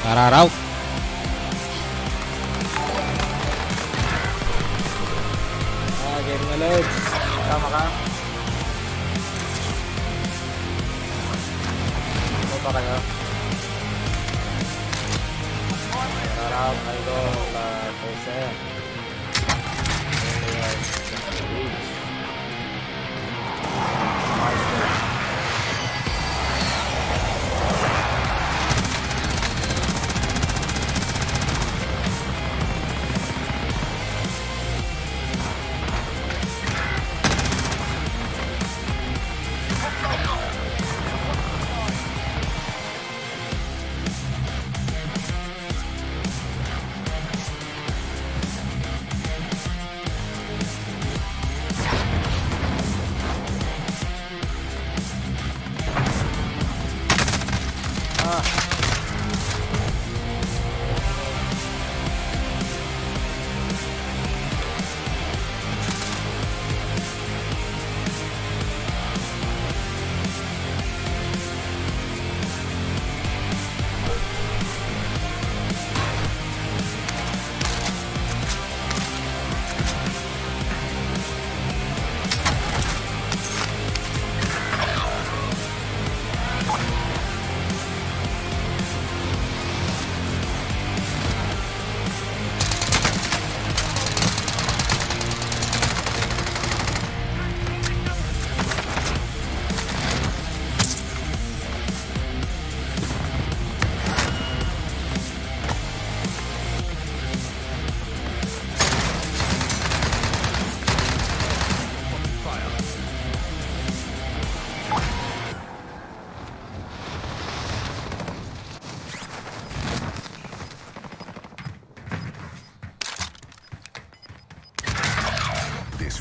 Tararau. Game na loads. Tama ka? Ano pa kayo? Tararau, idol, Jose.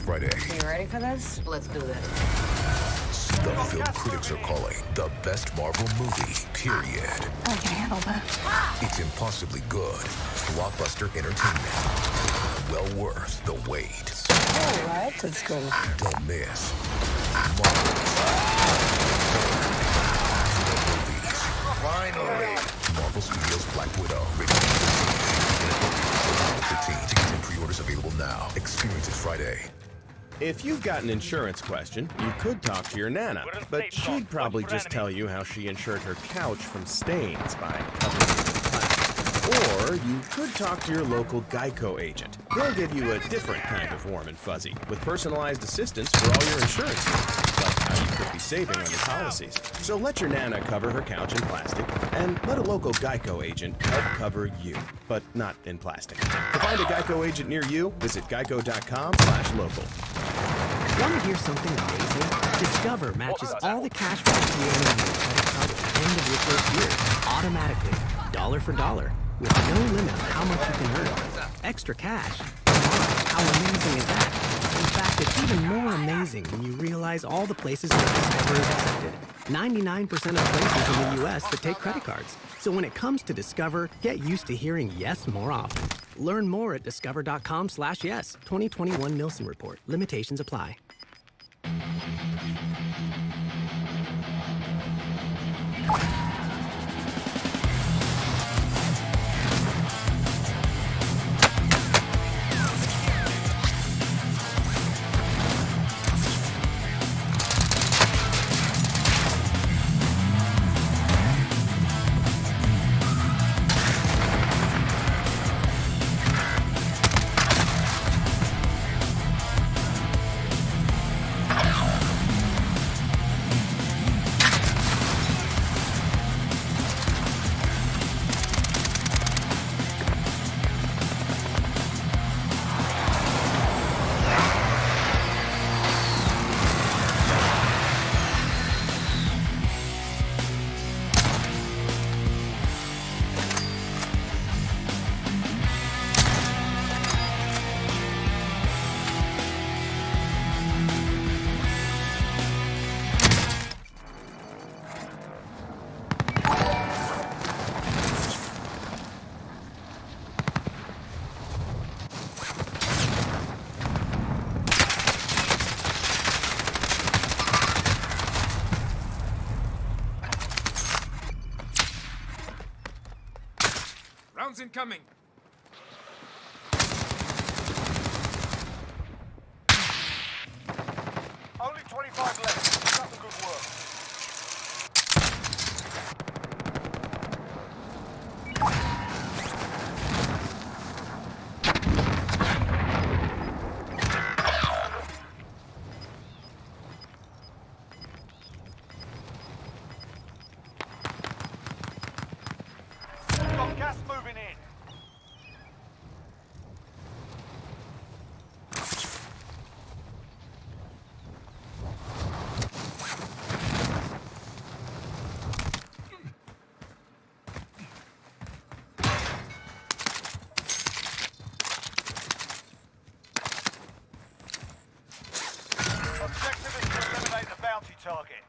Friday. Are you ready for this? Let's do this. The film critics are calling the best Marvel movie, period. I can handle that. It's impossibly good. Blockbuster entertainment. Well worth the wait. All right, let's go. Don't miss Marvel's movies. Finally! Marvel Studios' Black Widow. Rated 15. Tickets and pre-orders available now. Experience it Friday. If you've got an insurance question, you could talk to your Nana, but she'd probably just tell you how she insured her couch from stains by covering it with plastic. Or you could talk to your local Geico agent. They'll give you a different kind of warm and fuzzy, with personalized assistance for all your insurance needs, like how you could be saving on your policies. So let your Nana cover her couch in plastic, and let a local Geico agent help cover you, but not in plastic. To find a Geico agent near you, visit geico.com/local. Want to hear something amazing? Discover matches all the cash back you earn on your credit card at the end of your first year, automatically, dollar for dollar, with no limit on how much you can earn. Extra cash. How amazing is that? In fact, it's even more amazing when you realize all the places that Discover is accepted. 99% of places in the U.S. that take credit cards. So when it comes to Discover, get used to hearing yes more often. Learn more at discover.com/yes. 2021 Nielsen Report. Limitations apply. Rounds incoming. Only 25 left. Keep up the good work. Got gas moving in. Objective is to eliminate the bounty target.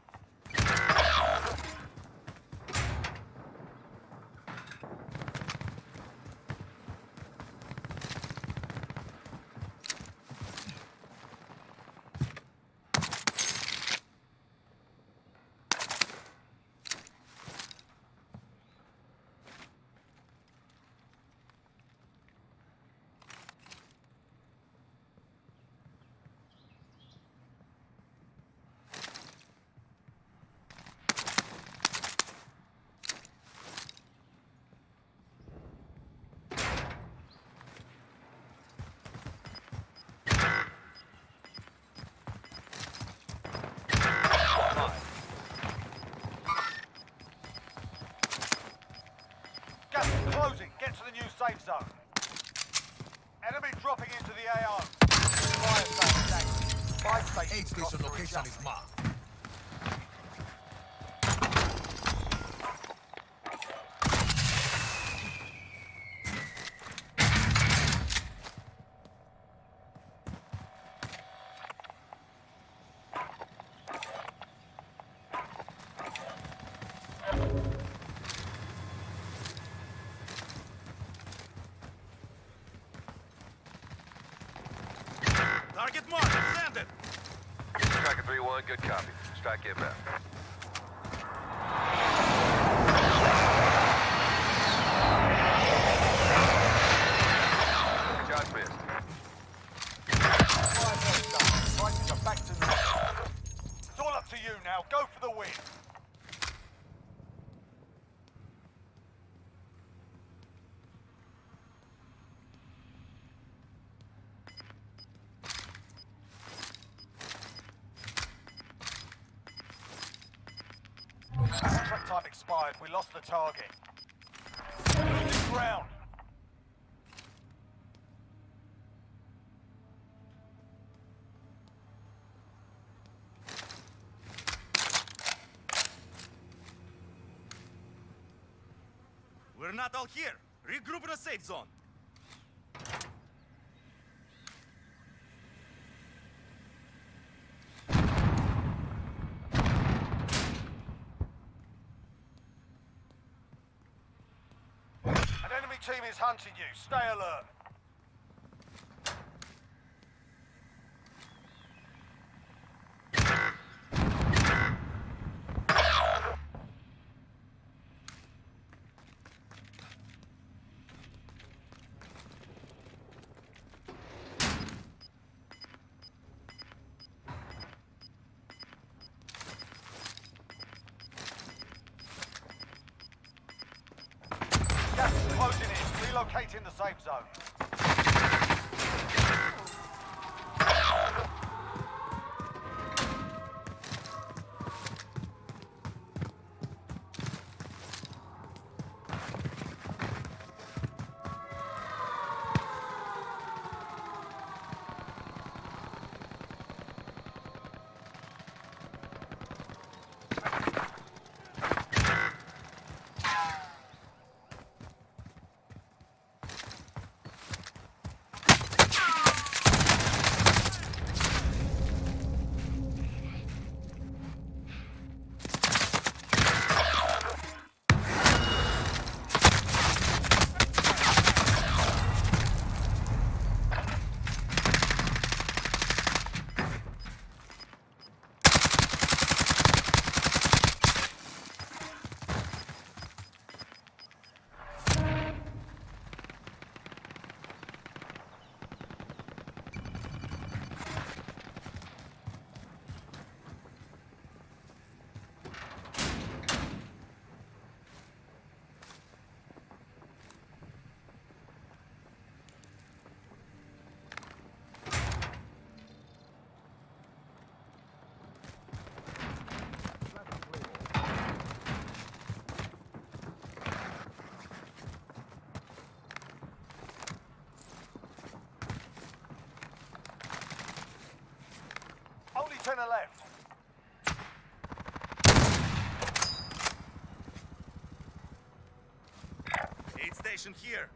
Gas is closing. Get to the new safe zone. Enemy dropping into the AO. Fire station active. 5 stations. Aid station location is marked. Target marked. Send it. Striker 3-1, good copy. Strike inbound. Josh missed. Prices are back to normal. It's all up to you now. Go for the win. Contract time expired. We lost the target. Losing ground. We're not all here. Regroup in a safe zone. An enemy team is hunting you. Stay alert. Gas is closing in. Relocating the safe zone. station here.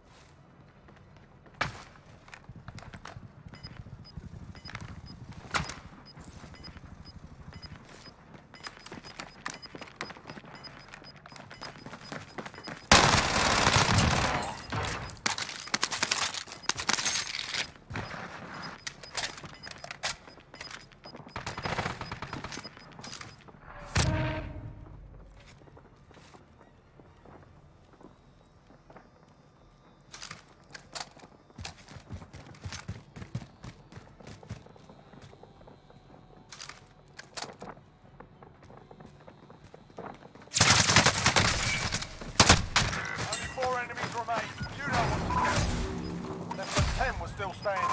Still standing.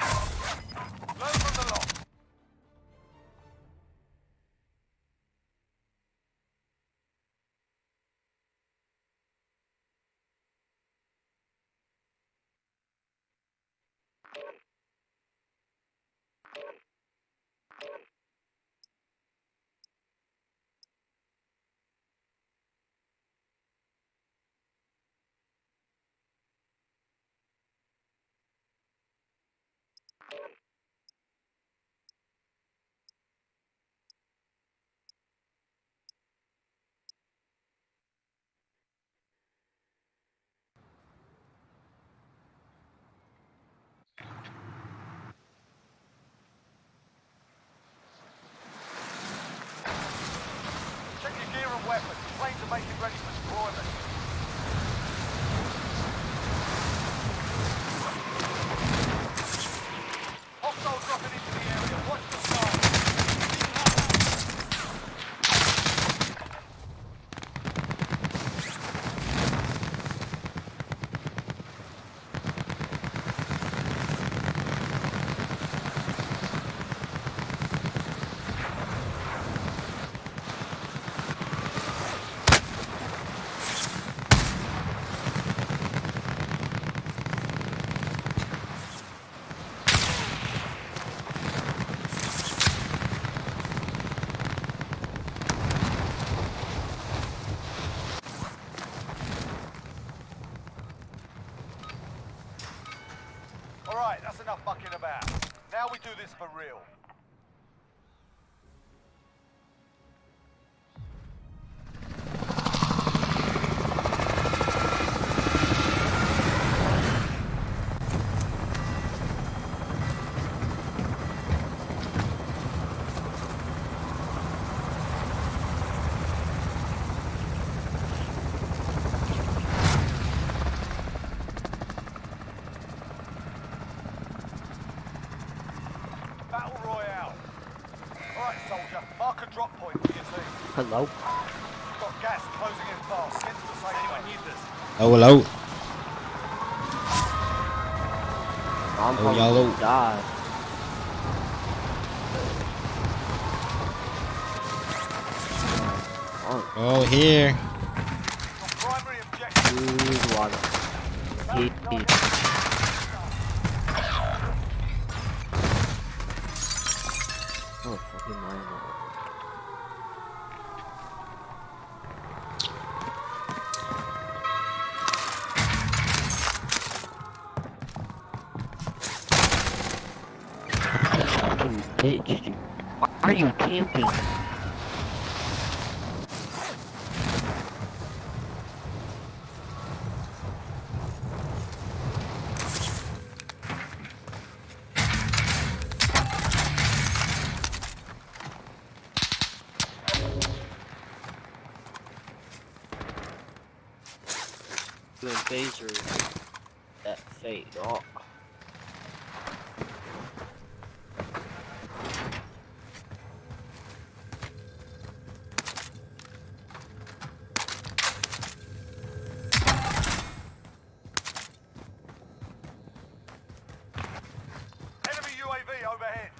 Learn from the lot. Check your gear and weapons. Planes are making ready for deployment. Hostiles dropping into the area. Watch the sky. Alright, that's enough mucking about. Now we do this for real. Battle Royale. Alright, soldier. Mark a drop point for your team. Hello. You've got gas closing in fast. Get to the safe zone. I need this. Oh, hello. I'm Oh, yellow. God. Oh, here. Your primary objective. Use water. Heat. Oh, fucking mine. Bitch. Why are you camping? The phaser that fade off. Enemy UAV overhead.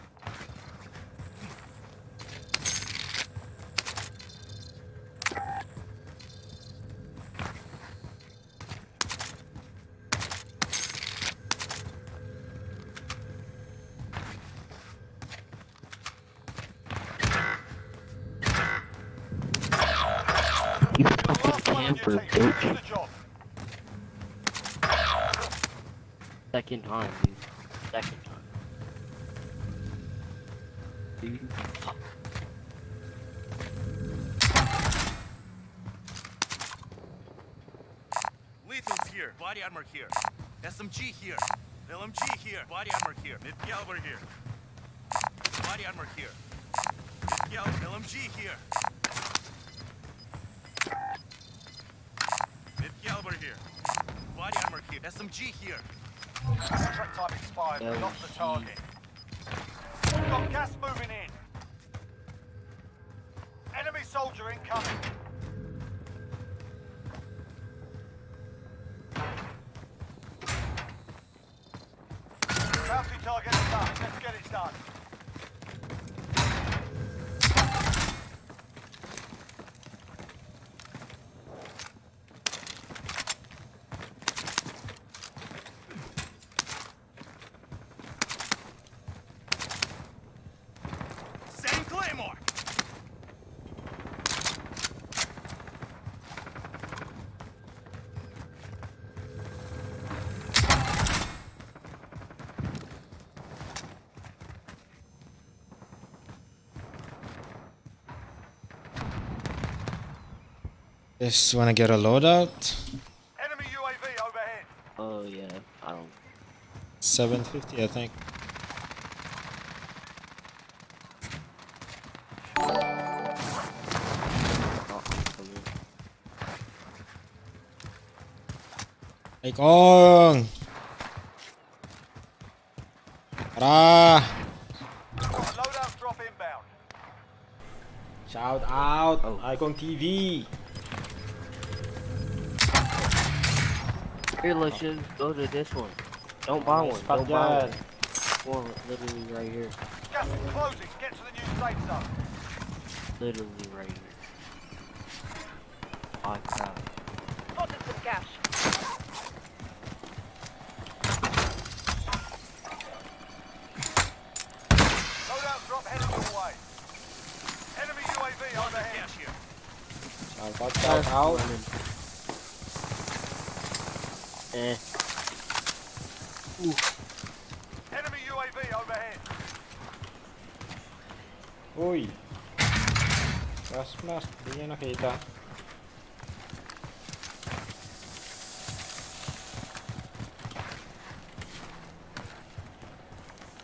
You fucking camper, Finish bitch. the job. Second time, dude. Second time. Dude. Lethal's here. Body armor here. SMG here. LMG here. Body armor here. Mid-caliber here. Body armor here. Mid-caliber LMG here. Mid-caliber here. Body armor here. SMG here. Contract time expired. We lost the target. We've got gas moving in. Enemy soldier incoming. Bounty target is done. Let's get it done. Same Claymore. Just wanna get a loadout. Enemy UAV overhead. Oh yeah, I don't. 750, I think. Not coming. Ay Kong! Tara! Loadout drop inbound. Shout out, Icon TV. Here, let's just go to this one. Don't buy one. Spot Don't buy yan. one. One literally right here. Gas is closing. Get to the new safe zone. Literally right here. Oh crap. Spotted some cash. Loadout drop heading your way. Enemy UAV overhead. Shout out. Enemy UAV overhead. Uy. Gas mask, di niya nakita.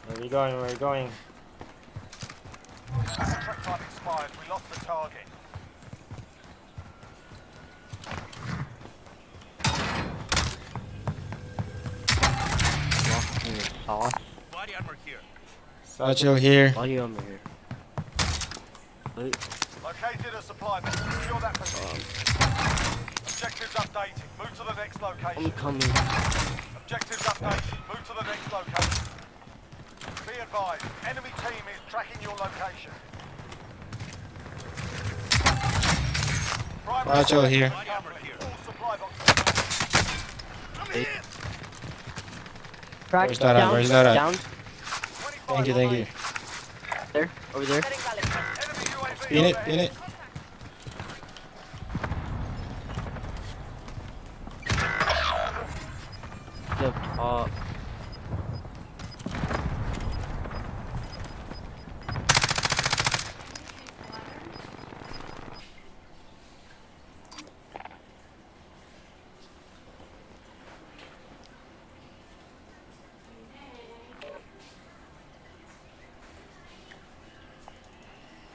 Where we going? Where we going? Contract time expired. We lost the target. Lost in the sauce. Body armor here. Satchel here. Body armor here. Wait. Located a supply bin. Secure that position. Objectives updated. Move to the next I'm location. coming. Objectives updated. Move to the next location. Be advised, enemy team is tracking your location. Primary Satchel here. body armor here. All supply boxes. I'm Hey. here. Crack. Where's that at? Where's that at? Down. 25 Thank you, thank you. There. Over there. Enemy UAV In it, overhead. in it. Up top.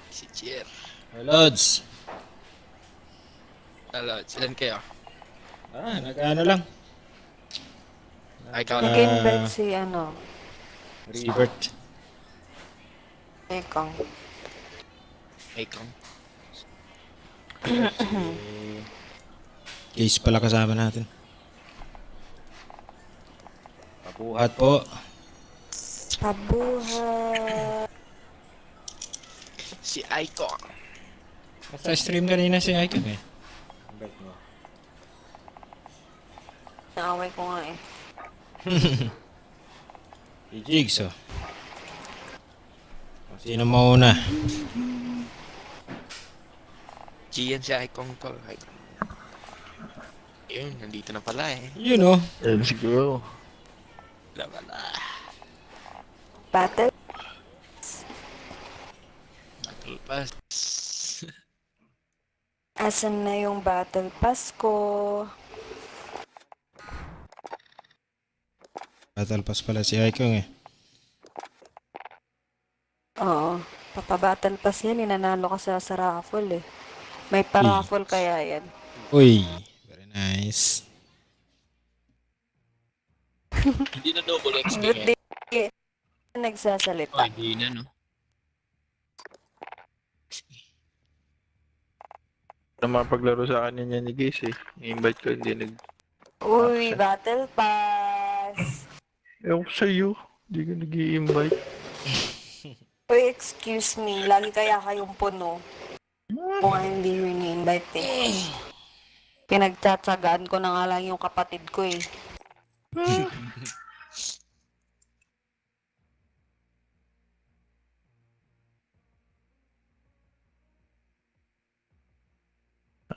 Si Jer. Hey, Lods. Lalo, silan kayo? Nag-ano lang. Ikaw Ah. lang. Nag-invent si ano, Si Bert. Ekong. Ikaw. Case pala kasama natin. Pabuhat po. Pabuhay. Si Icon. Sa stream kanina si Icon eh. Bet mo. Naaway ko nga eh. Jigs oh. Sino mauna? Gian si Icon tol. Yun, nandito na pala eh. You know. Let's go. Laban na. Battle? Battle pass. Asan na yung battle pass ko? Battle pass pala si Aikong eh. Oo. Papabattle pass yan. Inanalo ka sa raffle eh. May pa-raffle kaya yan. Uy, very nice. Hindi na double XP Good eh. day. Nagsasalita. Hindi na no. Na mapaglaro sa akin niya ni Gaze eh. I-invite ko, hindi nag... Uy, battle pass. Ewan ko sa'yo. Hindi ko nag-i-invite. Uy, excuse me. Lagi kaya kayong puno. Kung hindi mo ini-invite eh. Pinagtsatsagaan ko na nga lang yung kapatid ko eh.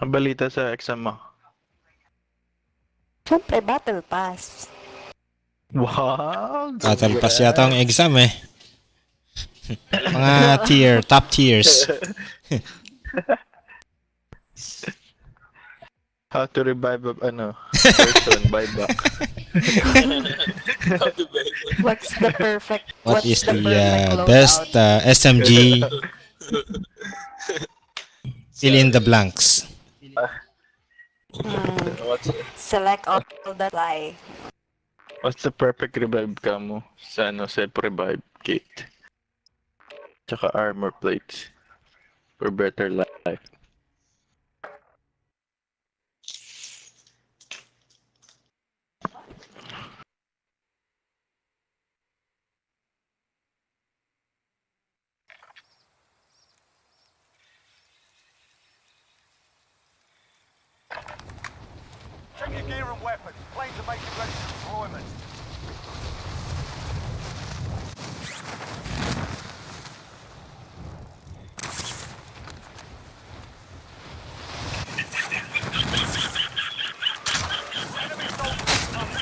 Ang balita sa exam mo. Siyempre, battle pass. Wow! Battle pass yata ang exam eh. Mga top tiers. How to revive a person, buy back. What's the perfect What what's is the the perfect best loadout? SMG? Fill in the blanks. Select all that lie. What's the perfect revive ka mo sa self-revive kit? Tsaka armor plates for better life. Check your gear and weapons. Planes are making ready for deployment. Enemy soldiers coming.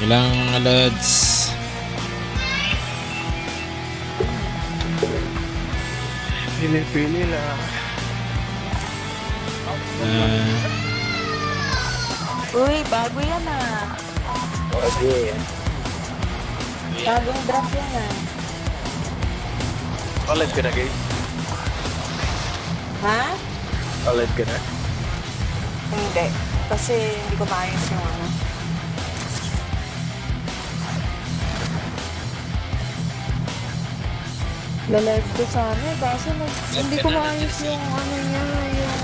Ilang loads? Pili-pili lang. Uy, bago yan ah. Okay. Bagong drop yan ah. Ulit ka na, guys. Ha? Ulit ka na. Hindi. Kasi hindi ko maayos yung ano. Lalive ko sana eh. Kaso hindi ko maayos yung ano niya. Yung...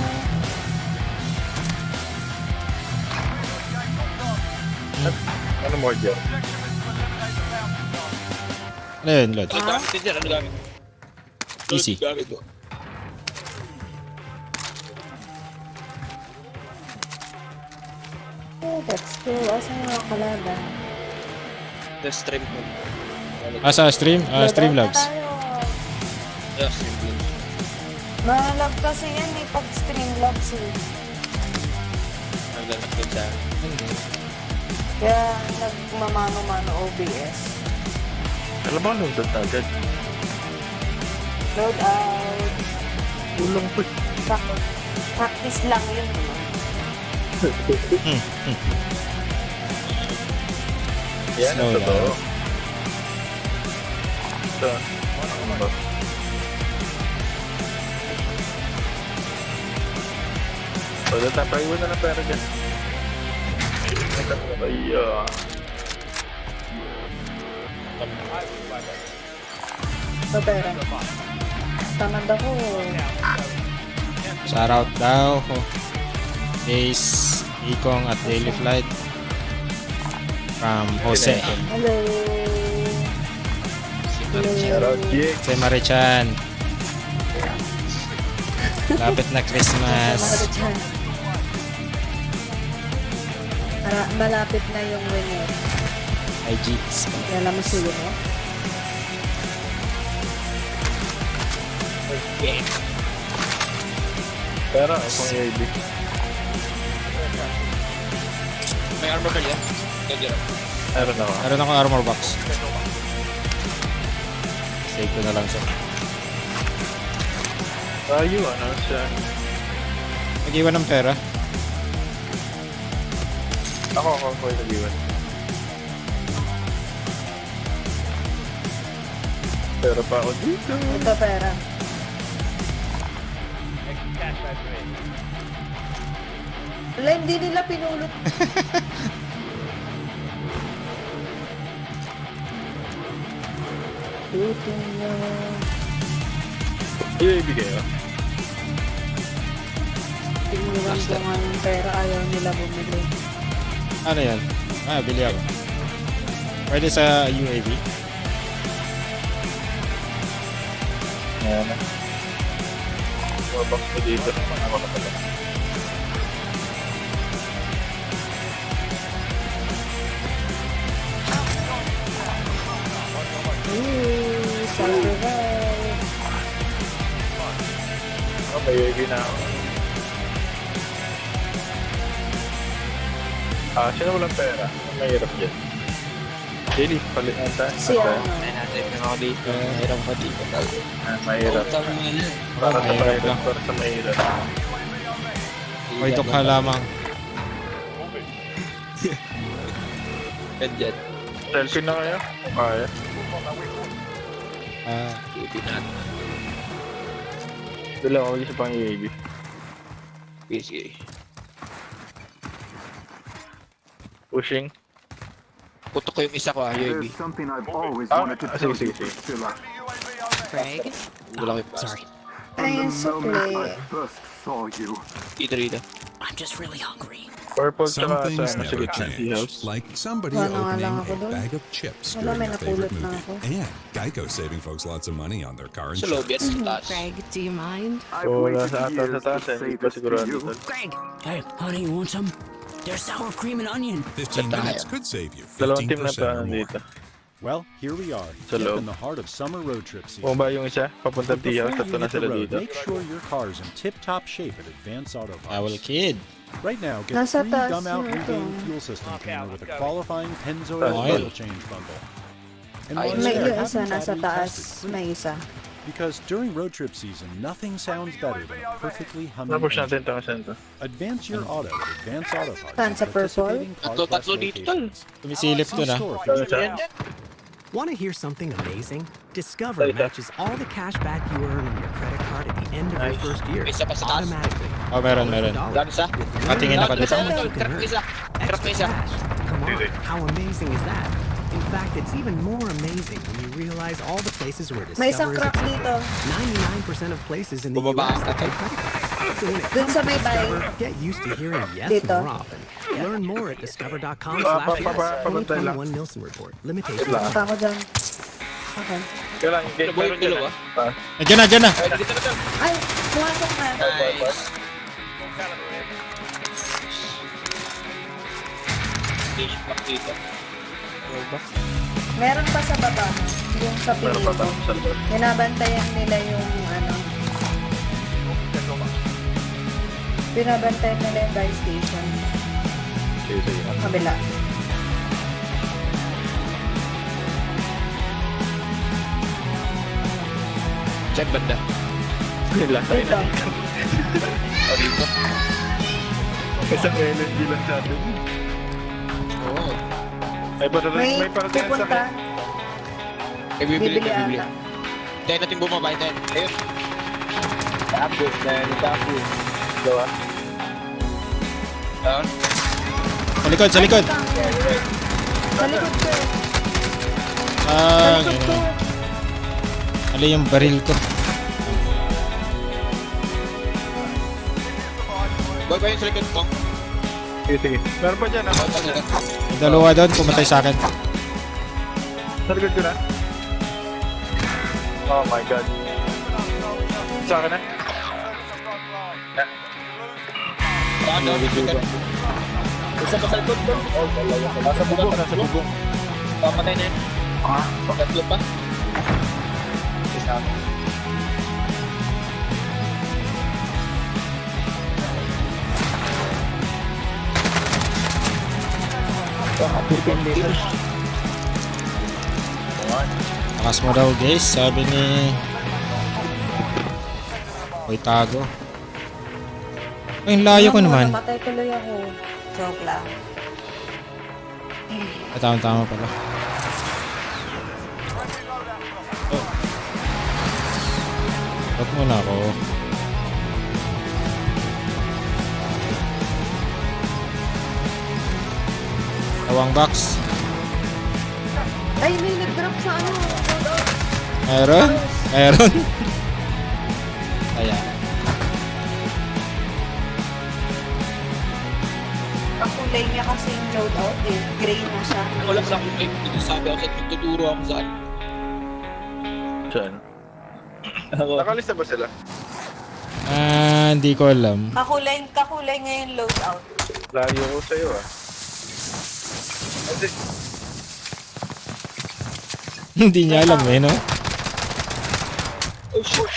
Ano mo dyan? Ano yun, load? Ano gamit dyan? Ano gamit? Easy. Gamit mo. Oh, let's go. Asan yung mga kalaban? The stream ko. Sa stream? Streamlabs. Yeah, stream ko. Mahalap kasi yan eh, pag Streamlabs eh. Naglalak din sa Kaya nagmamano-mano OBS. Alam mo, nung agad. Load out. Ulang po. Practice lang yun. Yan, Slow ang totoo. down. Ito. Ano ba? O, tatapay mo na ng pera dyan. Ay, Papera. Tamad ako. Shoutout daw. Ace, Ikong at Daily Flight. From Jose. Hello. Hello. Jose Marichan. Lapit na Christmas. Malapit na yung winner. IG. Alam mo si winner? pera, akong AIB. may armor ka dyan? Kaya Meron ako. Meron ako armor box. Save ko na lang siya. Tayo, ano siya? Nag-iwan ng pera. Ako yung nag-iwan. Pera pa ako dito. Ito pera. Wala, hindi nila pinulot. AIB kayo? Tingnan ko nga yung pera, ayaw nila bumili. Ano yan? Bili ako. Pwede sa UAV. Ayan na. Mabox ko dito. Ako na pala. Survive. May AIB na ako. Sino walang pera? Ang mahirap dyan. Daily, palit na tayo. Si ano? Ay natin na ako dito. Hirap pa dito. Mahirap. Tama nga na. Para sa Mahirap mahirap, lang. para sa mahirap. O ito ka lamang. Ganyan. Selfie na kayo? Kaya. Hindi natin. Dala ako isa pang AIB. Sige. Pushing. Putok ko yung isa ko UAV. Sige. Craig? Wala ko yung pass. Sorry. Ay, sukli. Dito. I'm just really hungry. Purple Some tsaka things sa never tea change, house. like somebody Wala nga lang opening ako a dun. bag of chips Wala, during may their favorite napulot na movie. ako. And Geico saving folks lots of money on their car Sa loob insurance. yan sa taas. Craig, do you mind? O wala sa atas sa taas, hindi pa sigurado. Greg! Hey, honey, you want some? There's sour cream and onion. 15 minutes could save you Dalawang team na 15% pa or more. dito. Well, here we are, Sa deep loob. in the heart of summer road trip season. Bumaba yung isa, papunta But tea house, before tatlo you na hit the sila road, dito. make sure your car's in tip-top shape at Advance Auto Owl Parts. Kid. Right now, get Nasa free taas dumb out yun ito. regain fuel system cleaner with a qualifying Pennzoil Oil. oil change bundle. And Ay, while May you're there, yung have isa these nasa battery taas, tested. may isa. Because during road trip season, nothing sounds better than a perfectly humming Napush natin engine. ito kasi ito. Advance your auto at Advance Auto Parts. Saan, sa at purple? participating CarQuest Tatlo dito, tol. locations. Tumisilip to na. See store for Ano siya? Want to hear something amazing? Discover matches all the cash back you earn on your credit card at the end of your Nice. first year. May isa pa sa taas. Automatically. Oh, meron. Dami isa. Patingin ako dito. Trap mo isa. Trap mo Extra isa. cash. Come on, how amazing is that? In fact, it's even more amazing when you realize all the places where May isang Discover is crack dito. 99% of places in the Bumaba US ka. that take credit cards. So when it Dun comes sa to may Discover, bahay. get used to hearing yes Dito. more often. Learn more at discover.com/yes. Pabantay lang. 2021 Nielsen report. Limitations. Wait lang. Punta ako dyan. Okay. Kailangan yung gate. Dalawa, dalawa. Diyan na. Ay, dito na. Ay, pumasok na. Nice. Dito. Meron pa sa baba, yung sa Meron pa piling ko. ba sa labas? Binabantayan nila yung ano. Binabantayan nila yung guy station. Sige, sige. Kabila. Check banda. Last time Dito. na dito. Isang LNG lang sa atin. Oo. May May parating sa pupunta. akin. May bibili. Bibili ata. Tayo natin bumaba. Tayo. Ayun. Tapos na yun, tapos. Gawa. Down. Sa likod, sa likod. Sa likod ko. Sa Ah, likod ko. ano yung baril ko? Boy ba yung sa likod ko? Sige, sige. Meron pa dyan, Boy pa sa likod. Yung dalawa doon, pumatay sa akin. Sa likod ko na. Oh my god. Sa akin na? Saan na? Isa pa sa likod ko. Nasa bubong, nasa bubong. Papatay na yun. Tatlo pa. Isa. Takas mo daw guys, sabi ni Hoy tago. Ay, yung layo ko naman. Namatay tuloy ako. Joke lang. Tama pala. Oh. Ba't mo na ako? Tawang box. Ay, may nag-drop sa ano. Meron? Meron? Ayan. Ang kulay niya kasi yung loadout eh. Gray na siya. Wala sa akin. Sabi ako sa tuturo ako saan. Saan? Nakalis na ba sila? Ah, hindi ko alam. Kakulay nga yung loadout. Layo ko sa'yo ah. Hindi niya alam eh, no?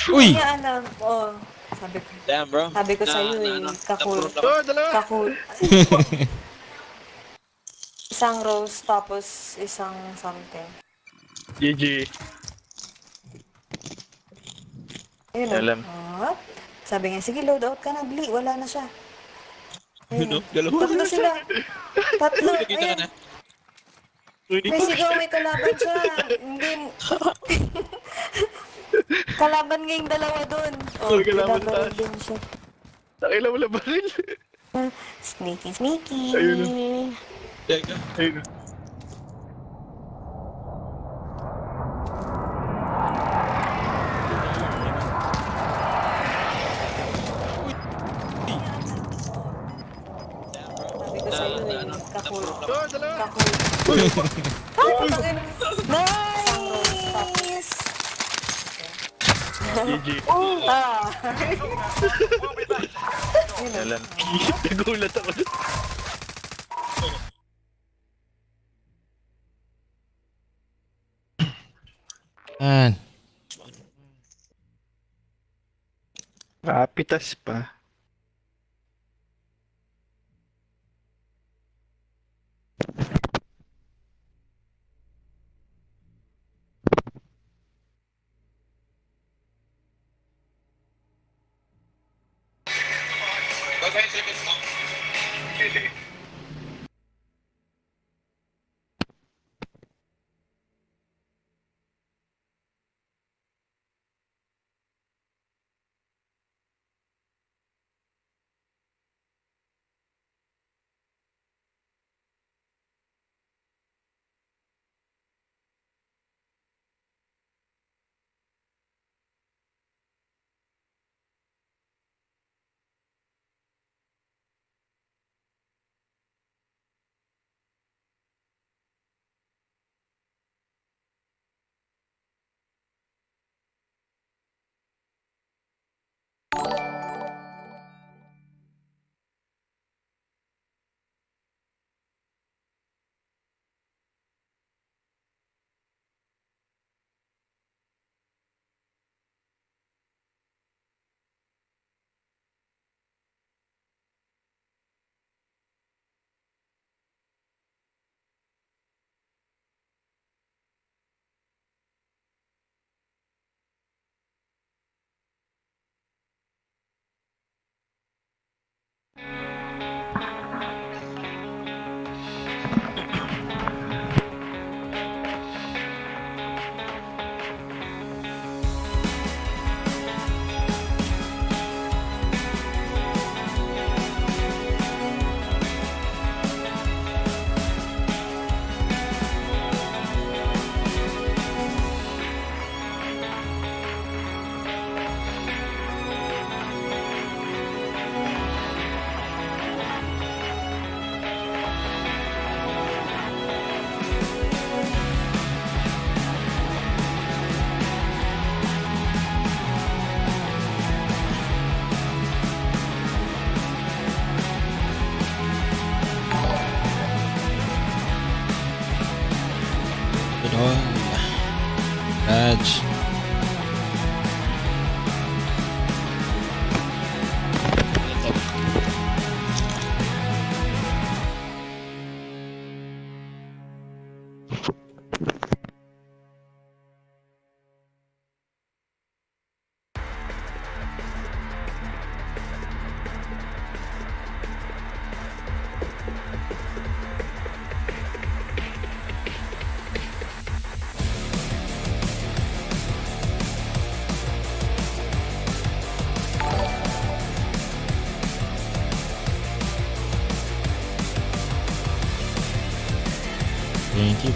Uy! Hindi niya alam. Oh, sabi ko. Damn bro. Sabi ko sa'yo eh. Kakul. Isang rose tapos isang something. GG. Ayun Alam. What? Sabi niya, sige loadout ka na, Gli. Wala na siya. Yun o, dalawa. Tatlo sila. Tatlo. Kita ka na. Ayun. May sigaw, may kalaban siya. Hindi. Kalaban nga yung dalawa dun. Oh, May kalaban binabaril taas. din siya. Nakailan mo na baril. Sneaky. Ayun Teka. Ayun. Sabi ko sa'yo eh. Kakul. Oh, dalawa. Kakul. Ay, putangin. Nice! GG. Ah. Alam. Nagulat ako. Yan. Kapitas pa. Boy ba yung sa likod ko?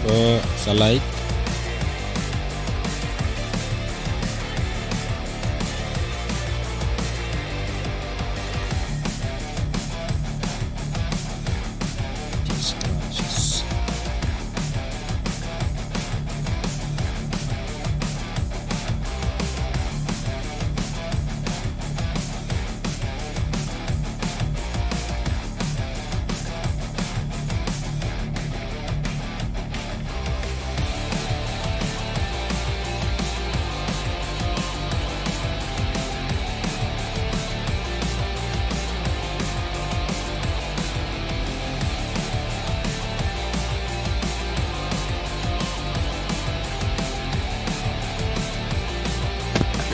po sa light. Jesus Christ.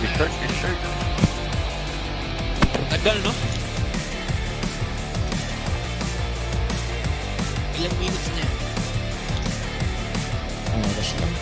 Restart. Tagal, no? Ilang minutes na yan? Ang oras lang.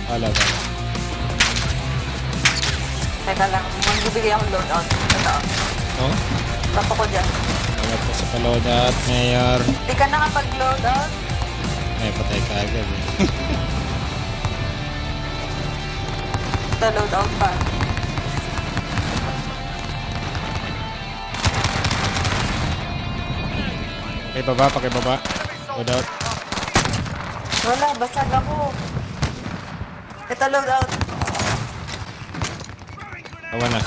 Wala ba? Teka lang, magbibigay akong loadout. Ito. Oh? Tapo ko dyan. Wala po sa palodat, Mayor. Di ka nakapag-loadout? Ay, patay ka agad eh. Ito, loadout pa. Pakibaba. Loadout. Wala, basag ako. Ito, loadout. Awan na.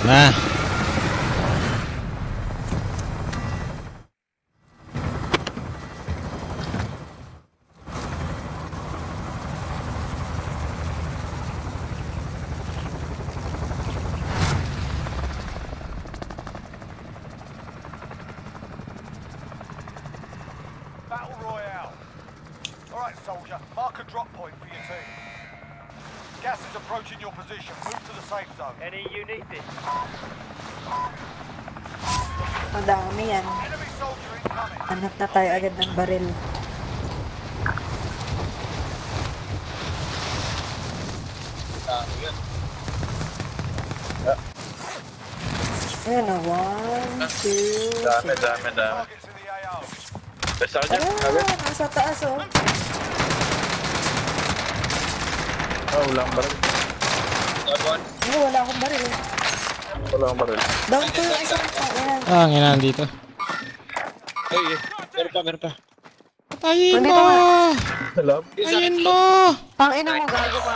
Nah. Battle Royale. All right, soldier. Mark a drop point for your team. Gas is approaching your position. Move to the safe zone. Any unit this. Madami yan. Enemy soldier incoming. Hanap na tayo agad ng baril. Ayan na, 1, 2, Dami. Targets in the AO. Basta ka dyan, Ah, agad. nasa taas oh. Oh, wala akong baril. Oh, wala akong baril. Wala akong baril. Down to yung isang ayan. Ah, ang ina dito. Ay, meron pa. Patayin Nandito mo! nga. Salam. Patayin mo! Pangina mo, gago pa.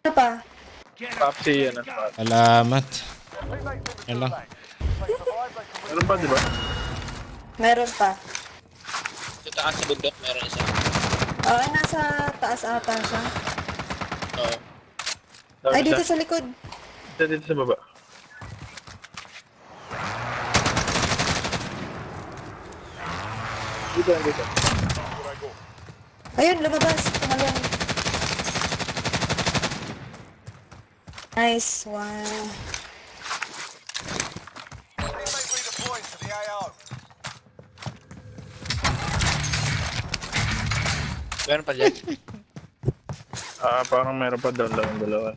Ano pa? Papsi yan. Salamat. Teammates in the Yan lang. gulag. Meron pa, di ba? Meron pa. Sa taas sa bundok, meron isa. Oo, nasa taas ata siya. Oo. Ay, dito sa likod. Dito sa baba. Dito. Ayun, lumabas. Tumalon. Nice one. Meron pa dyan. Parang meron pa doon lang dalawa.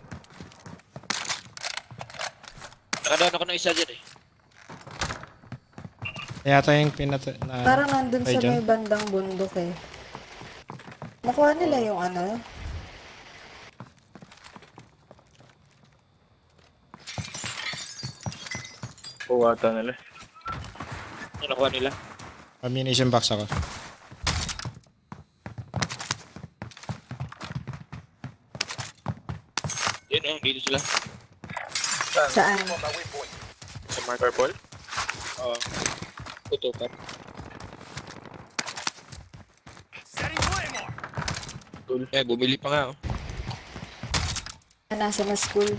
Nakadaan ako ng isa dyan eh. Yata yung na... Parang nandun ay, sa dyan. may bandang bundok eh. Nakuha nila yung ano. Puwata nila. Ano nakuha nila? Ammunition box ako. Yun oh, dito sila. Saan? Sa Mark Purple? Oo. Tutukan. Bumili pa nga oh. Nasa na school.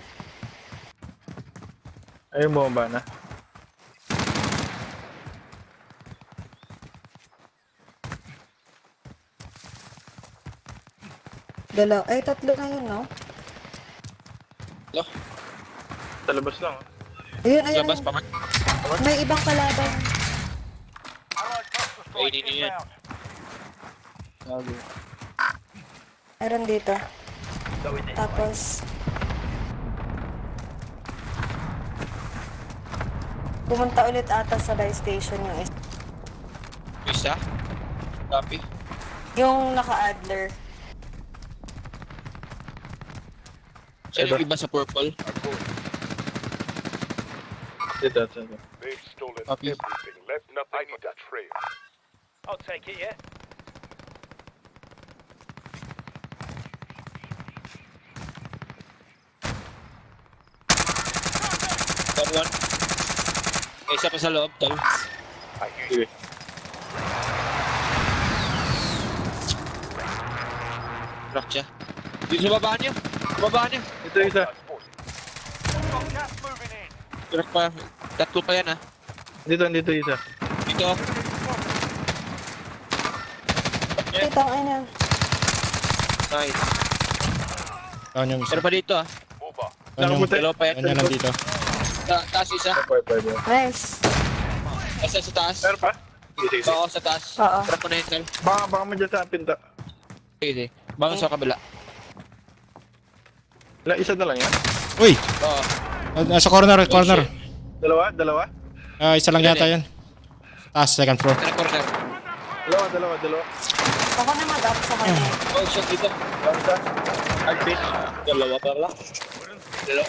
Ayun, bomba na. Dalaw. Ay, tatlo na yun, no? Lo, Sa labas lang. Ayun, ayun. labas pa nga. May ibang kalaban. Kainin niyo yan. Meron dito. Tapos... pumunta ulit ata sa buy station yung isa. Isa? Copy. Yung naka-adler. Sino yung iba sa purple? Dito. Copy. I'll take it, yeah? Down one. May isa pa sa loob, tol. Sige. Rock siya. Dito sa baba niyo. Sa baba niyo. Ito isa. Rock pa. Tatlo pa yan ah. Dito isa. Dito. Ito, ano. Nice. Down yung isa. Meron pa dito ah. Down yung... Dalawa pa yan. Down yan nandito. Taas isa. Nice. Isa sa taas. Meron pa? Sige. Oo, sa taas. Oo. Trap mo na yun, tol. Baka mo dyan sa pinta. Sige. Bangon sa kabila. Isa na lang yan? Uy! Oo. Nasa corner. Dalawa? Isa lang yata yan. Taas, second floor. Sa corner. Dalawa. Ako na mag-up sa kanya. Oh, shot dito. Agpit. Dalawa pa lang. Dalawa.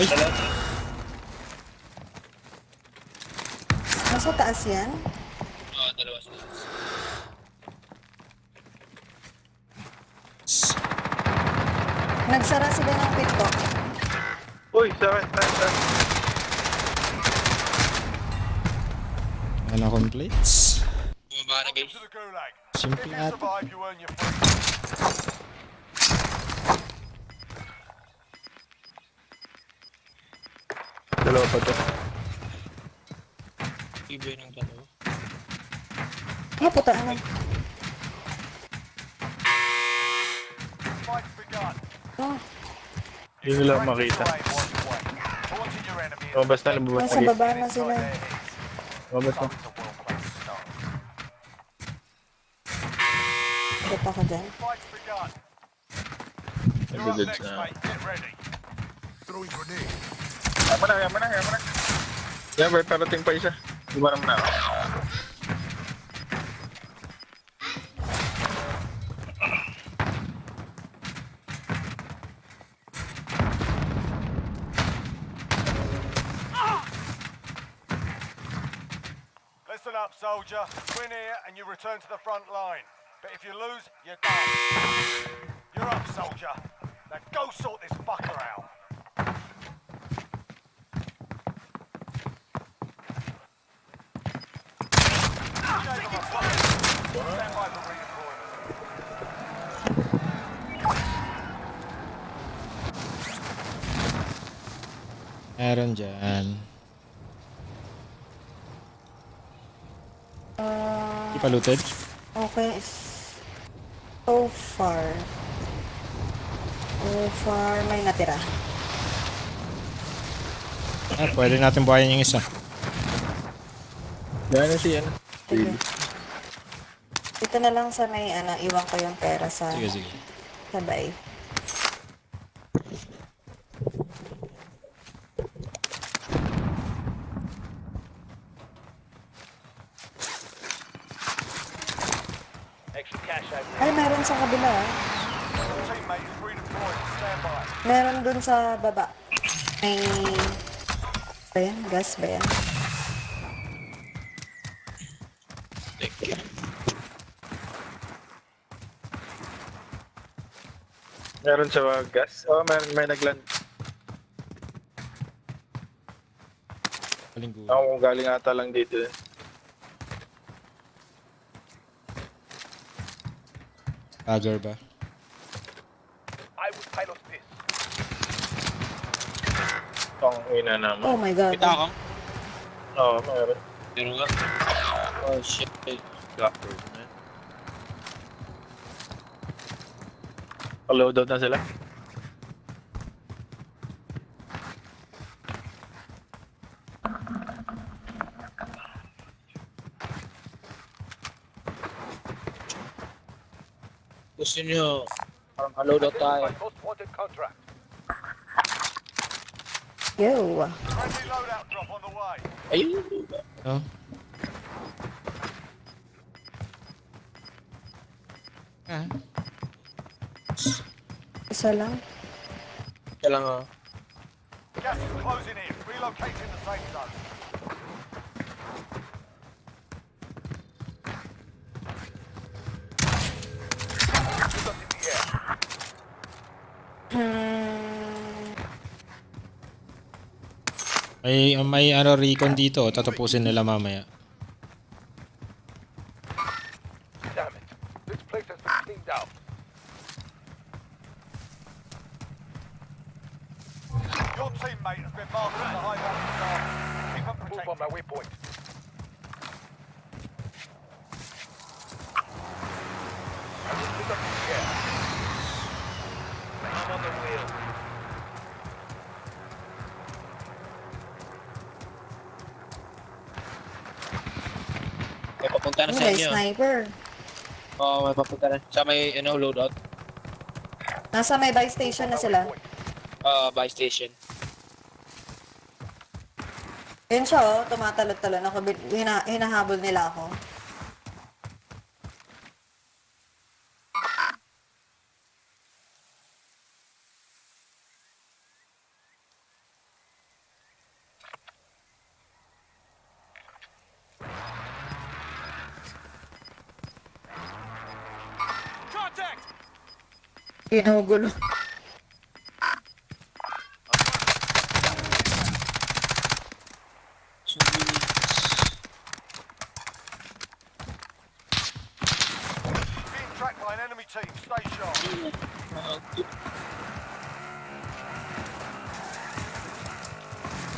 Ay! Nasa taas yan? Oo, dalawa sa taas. Nagsara sila ng pinto. Uy, saan? Ano completes? Bumaba na guys. Simple at... Dalawa pa to. Iba ng dalawa. Ah, puta, ano? Oh, Hindi nila makita. Lumabas na. nasa baba na sila. Lumabas na. Punta ka dyan. Nagdadad na. Yaman na. Yan, Bert, parating pa isa. Diba naman na ako. Listen up, soldier. Win here and you return to the front line. But if you lose, you're done. You're up, soldier. Now go sort this fucker out. Meron dyan. Di pa looted? Okay. So far. May natira. Pwede natin buhayin yung isa. Yan na siya. Sige. Dito na lang sa may iwan ko yung pera sa Sige. sabay. Ay, meron sa kabila. Meron dun sa baba. May... Ba yan? Gas ba yan? Thank you. Meron sa gas? Oo, may nagland. Palinggo. Ako galing ata lang dito. Dagger ba? Ang ina naman. Oh my god. Kita ako. Oo, meron. Meron nga. Oh shit. Doctor na. Loadout na sila. Gusto nyo, parang ka-loadout tayo. Yo. Ayun. Oh. Isa lang. Kaya lang May recon dito. Tatapusin nila mamaya. may papunta na sa May inyo. sniper. Oo, may papunta na. Sa may loadout. Nasa may buy station na sila. Buy station. Yun siya tumatalon-talon ako. Hinahabol nila ako. Ginugulo.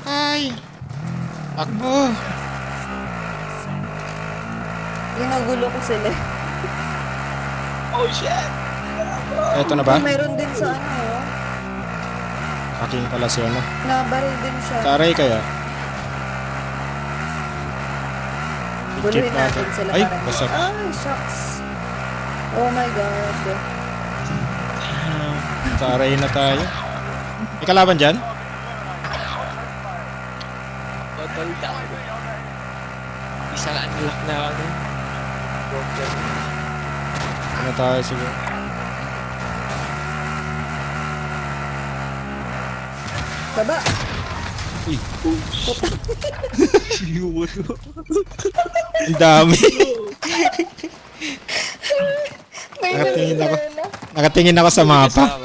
Ay! Takbo! Ginugulo ko sila. Oh shit! Eto na ba? Meron din sa Aking pala siya na. nabaril din siya. Taray kaya. Guluhin Keep natin sila Ay, para. basag. Ay, shucks. Oh my god. Taray na tayo. May kalaban dyan? Total down. Isang unlock na ako. Ano tayo siguro? Baba. Uy. Ang dami. Nakatingin ako sa mapa.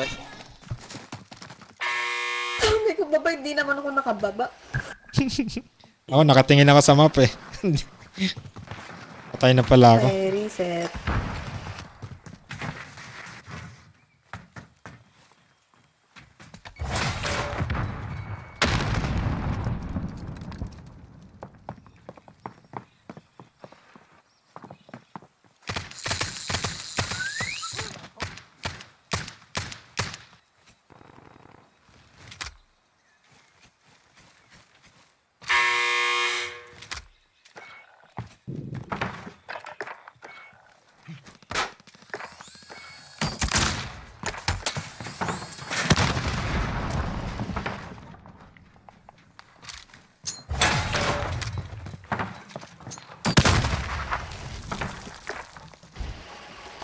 Sabi ko, baba, hindi naman ako nakababa. Ako, nakatingin ako sa map eh. Patay na pala ako. Very Reset.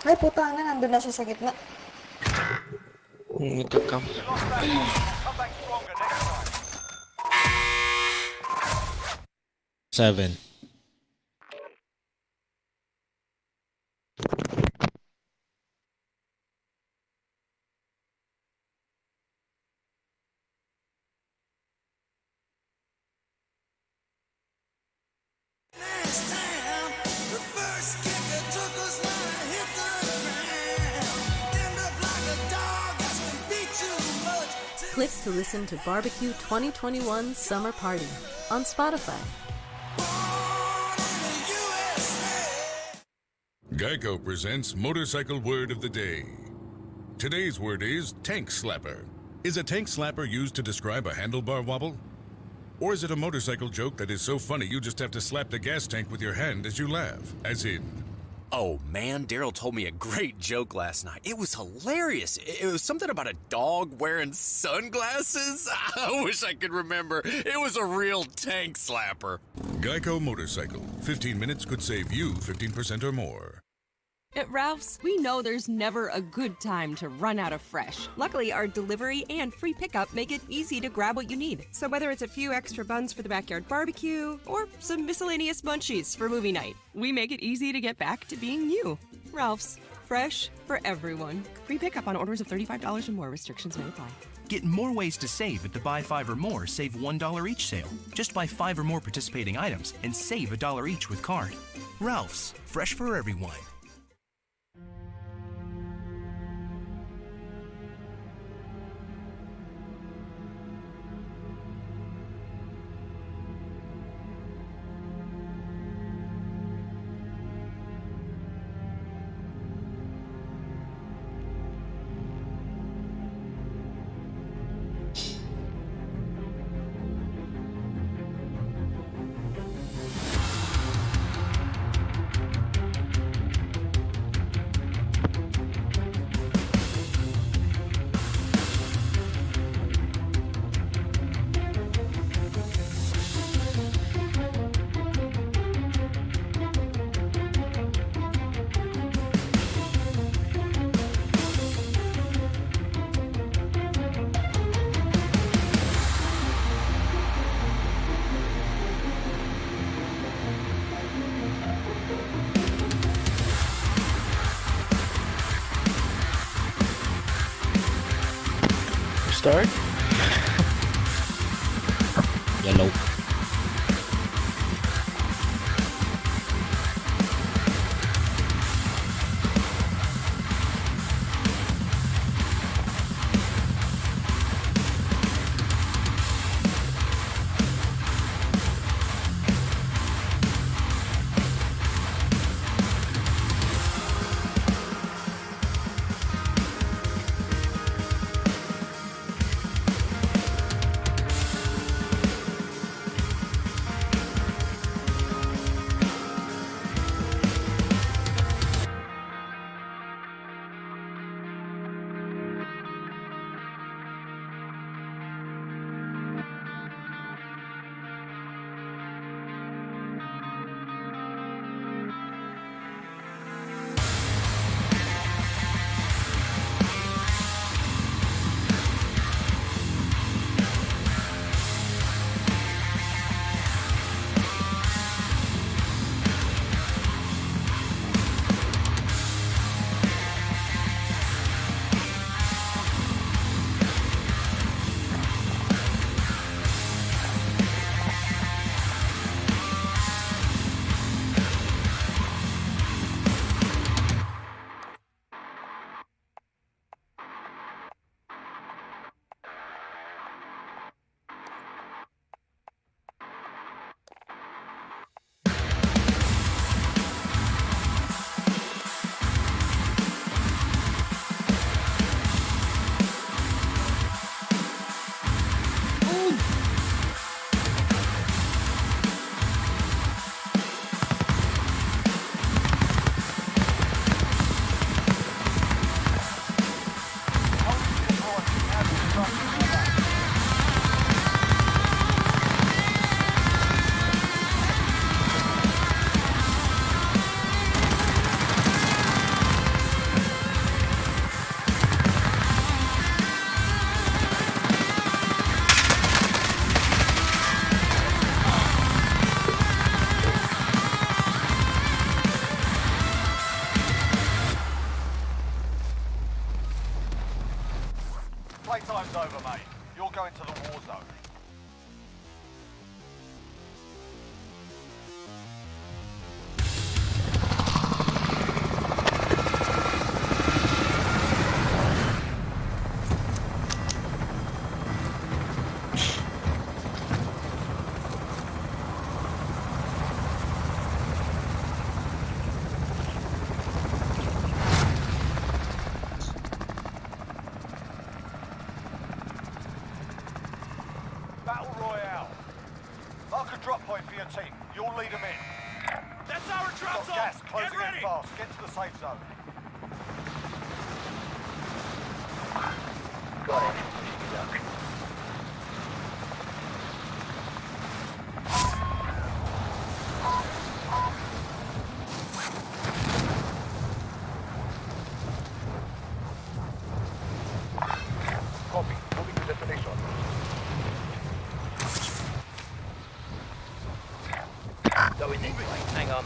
Ay, puta na, nandun na siya sa gitna. Ito kam. Seven. Click to listen to Barbecue 2021 Summer Party on Spotify. Geico presents Motorcycle Word of the Day. Today's word is tank slapper. Is a tank slapper used to describe a handlebar wobble? Or is it a motorcycle joke that is so funny you just have to slap the gas tank with your hand as you laugh? As in... Oh man, Daryl told me a great joke last night. It was hilarious. It was something about a dog wearing sunglasses. I wish I could remember. It was a real tank slapper. Geico Motorcycle. 15 minutes could save you 15% or more. At Ralph's, we know there's never a good time to run out of fresh. Luckily, our delivery and free pickup make it easy to grab what you need. So whether it's a few extra buns for the backyard barbecue or some miscellaneous munchies for movie night, we make it easy to get back to being you. Ralph's, fresh for everyone. Free pickup on orders of $35 or more. Restrictions may apply. Get more ways to save at the Buy 5 or More Save $1 each sale. Just buy 5 or more participating items and save $1 each with card. Ralph's, fresh for everyone. Start? Yellow. Playtime's over, mate. You're going to the war zone. Battle Royale. Mark a drop point for your team. You'll lead them in. That's our drop zone. Gas closing in fast. Get to the safe zone. Got it. Copy. Moving to destination. Going in. Hang on.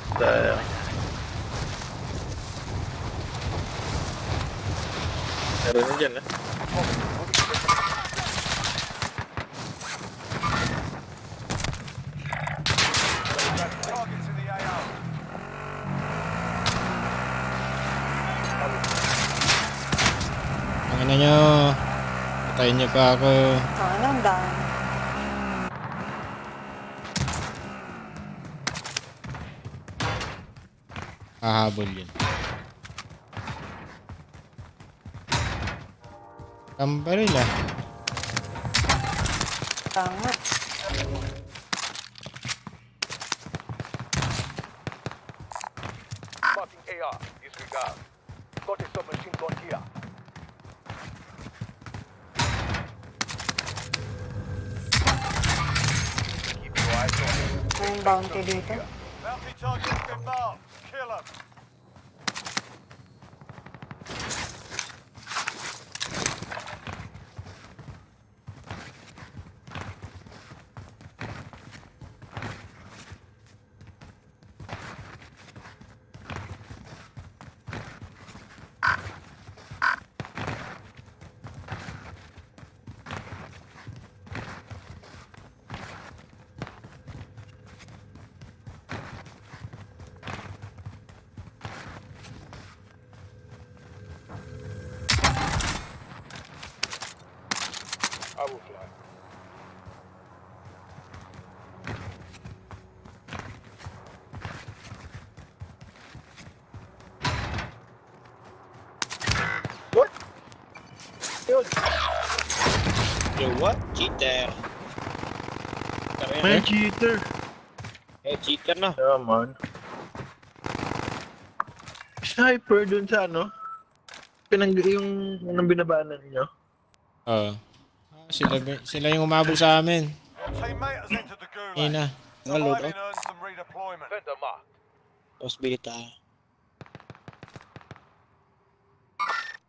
Meron na dyan, Targets in the AO. Ang ina nyo. Patayin niyo pa ako. Ang dami. Hahabol yun. Kambaril ah. Tama. Marking AR. Disregard. Got a submachine gun here. Keep your eyes on it. May bounty dito. Bounty target's been marked. Kill 'em. I will fly. What? Yo, what? Cheater. May cheater. Cheater na. Yeah, man. Sniper dun sa ano? Yung binabanan niyo. Oo. Sila yung umabol sa amin. Teammate has entered the gulag. Ina. Surviving earns them redeployment. Vendor mark. Possibility.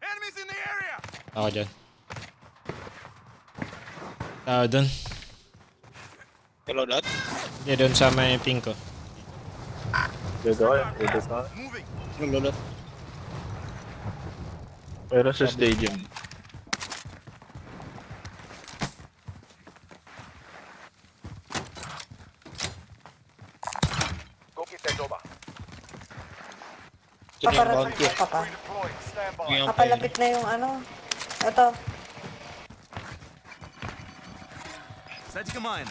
Enemies in the area. Ako dyan. Tao dun. Hello, Dot. Hindi, dun sa may ping ko. Dito kayo. Dito ka. Hello, Dot. Pero sa stadium. Go get that over. Paparating ka pa. Redeploying. Stand by. Kapalapit na yung ano. Ito. Setting a mine.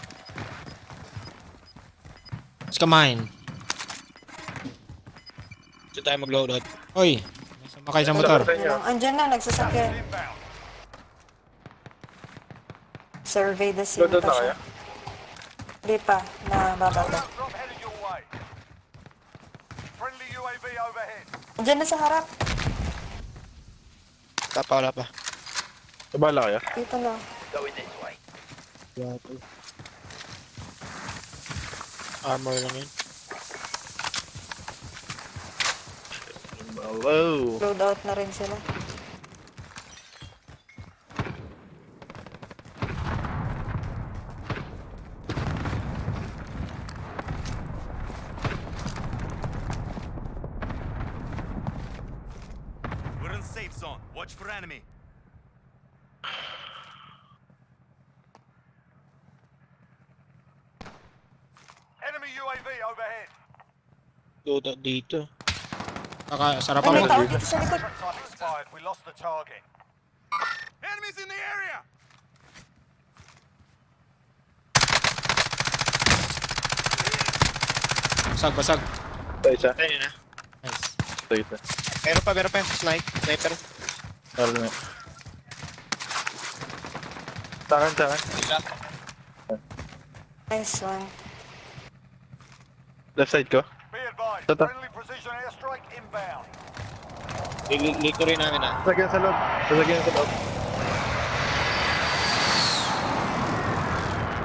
Let's kumain. Ito tayo mag-load out. Hoy! Sumakay sa motor. Andyan na, nagsasakyan. Survey the scene pa siya. Hindi pa, nabababa. Drop headed your way. Friendly UAV overhead. Andyan na sa harap. Wala pa. Sabala kaya? Dito na. Going this way. Armor lang yun. Wow. Load out na rin sila. We're in safe zone. Watch for enemy. Duda dito. Sarapan mo. May tao dito sa likod. Time expired. We lost the target. Enemies in the area! Basag. Ito isa. Ayun na. Nice. Ito isa. Meron pa. Sniper. Meron na. Takan. Isa. Nice one. Left side ko. Be advised. Tata. Friendly precision airstrike inbound. Liko rin namin ah. Sasagyan sa loob.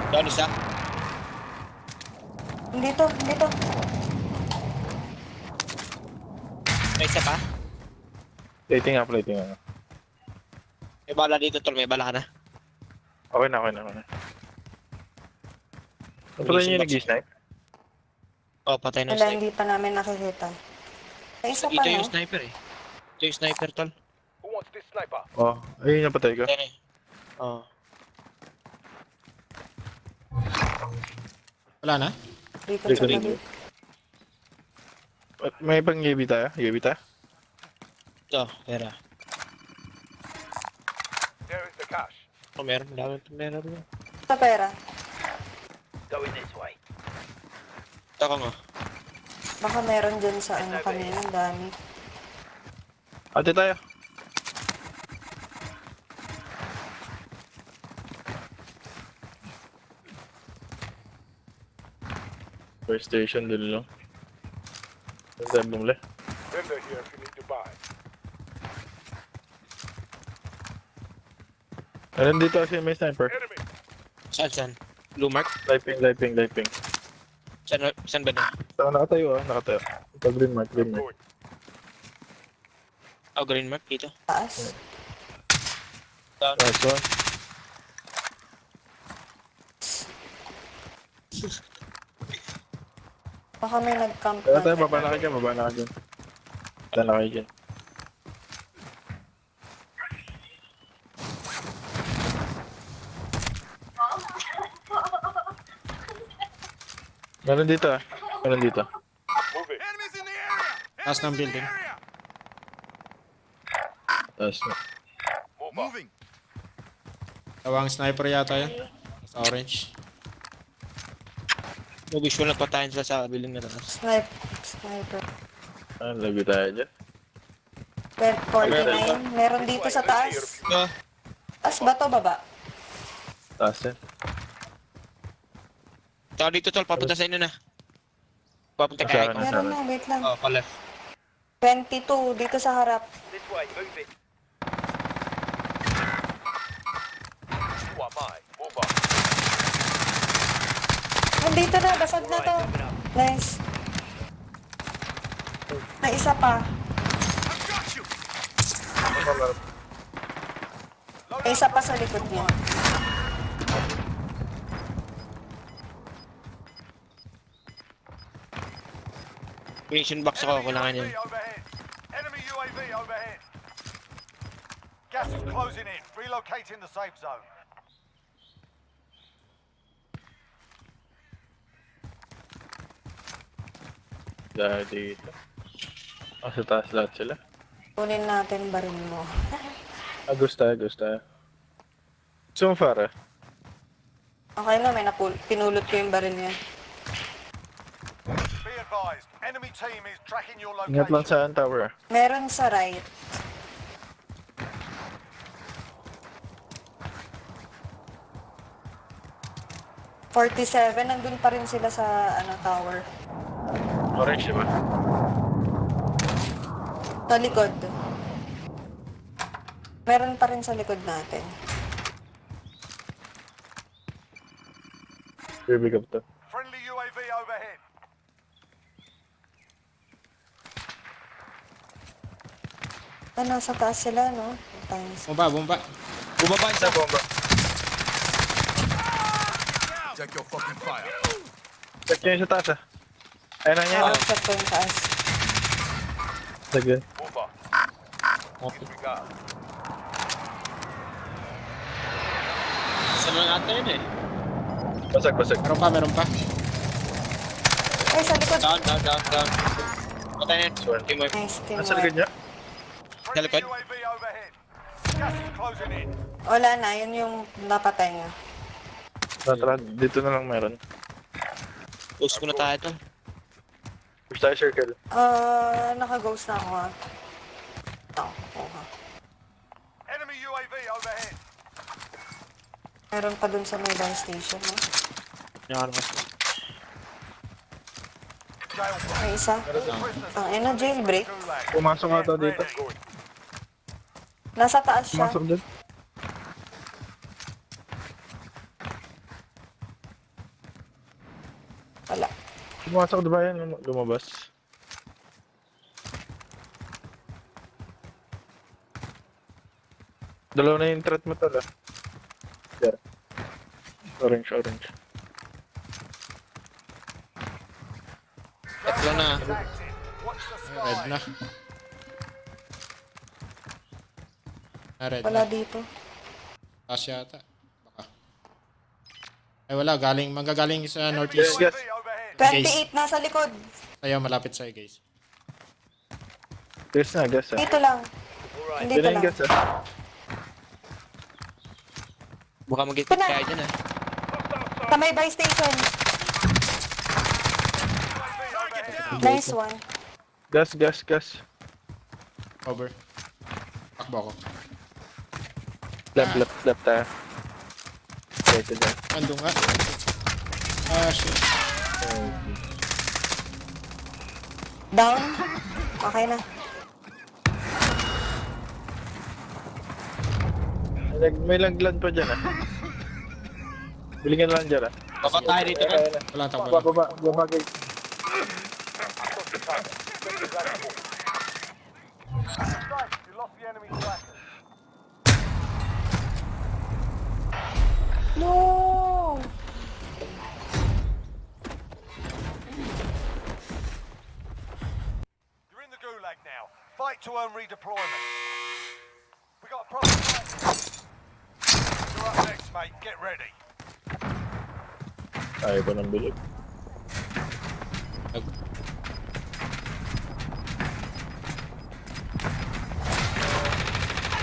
Down isa. Dito. May isa pa. Plating nga. May bala dito, tol. May bala ka na. Okay na. Napatay niyo yung nag-snipe? Oh, patay na Wala, sniper. hindi pa namin nakikita. May isa pa, Ito yung no? sniper eh. Ito yung sniper, tol. Who wants this sniper? Oh, ayun yung napatay ko. Patay na eh. Oh. Wala na? Dito Dito, sa dito. gabi. May pang UAV tayo? Ito, pera. There is the cash. Oh, meron. Meron. Sa pera. Going this way. Ito ka nga. Baka meron dyan sa ano kanina. Ang dami. Ate tayo. First station dun lang. Saan bumuli? Vendor here if you need to buy. Meron dito kasi may sniper. Saan? Blue mark? Live ping. Saan ba na? So, nakatayo. Ito green mark. Oh, green mark dito. Taas. Down. Nice one. Baka may nag-camp Kaya na. tayo, baba na kayo dyan. Dala kayo dyan. Meron dito. Enemies in the area! Taas ng building. Taas na. Moving. Tawang sniper yata yan. Sa orange. May visual na patayin sila sa building na taas. Sniper. Lago tayo dyan. 49. Meron dito sa taas. Oh, Taas ba to, baba? Taas yan. tao dito, tol. Papunta sa inyo na. Papunta Sa kaya akin. ko. Meron na, wait lang. Oh, pa-left. 22 dito sa harap. This way, move it. You are mine. Move on. Nandito na, basag na to. Nice. May isa pa. May isa pa sa likod niya. Munition box ako. Kailangan yun. Overhead. Enemy UAV overhead. Gas is closing in. Relocating the safe zone. Dahil dito. Sa taas lahat sila. Kunin natin baril mo. Agos tayo. Gusto mo para? Okay na, may pinulot ko yung baril niya. Be advised. Enemy team is tracking your Ingat lang location. sa tower. Meron sa right. .47, nandun pa rin sila sa tower. Orange diba? Sa likod. Meron pa rin sa likod natin. Big up to. Friendly UAV overhead. Nasa taas sila, no? Thanks. Bomba. Bumaba isa. Bomba. Check your fucking fire. Check nyo yung sa taas Ayun na yan. Check ko yung taas. Sige. Move on. Okay. Disregard. Saan lang ata yun eh. Basag. Meron pa. Ay, sa likod. Down. Patay na yun. Team wipe. Nice, team Nasa likod niya. Sa likod. Wala na, yun yung napatay niya. Tara, dito na lang meron. Post ko na tayo to. Push tayo circle. Naka-ghost na ako ha. Enemy UAV overhead. Meron pa dun sa may buy station, no? May isa. Ang ina, jailbreak. Pumasok nga to dito. Nasa taas siya. Pumasok dito. Wala. Pumasok diba yan? Lumabas. Dalawa na yung threat mo tala. There. Orange. Tatlo na. Red na. Red Wala na. dito. Taas yata. Baka. Ay wala, manggagaling sa northeast. Yes. 28, nasa likod. Tayo, malapit sa'yo guys. Gas na. Dito lang. Hindi na Dito yung lang. gas Baka mag-get tayo dyan Sa may buy station. Nice one. Gas. Over. Takbo ako. Left tayo. Dito dyan. Ando nga. Shit. Down. Okay na. May laglan pa dyan Bilingan lang dyan Baba tayo dito na. Wala takbo. Baba guys. No! You're in the gulag now. Fight to earn redeployment. We got a problem. You're up next, mate. Get ready. Ayaw ko ng bilog.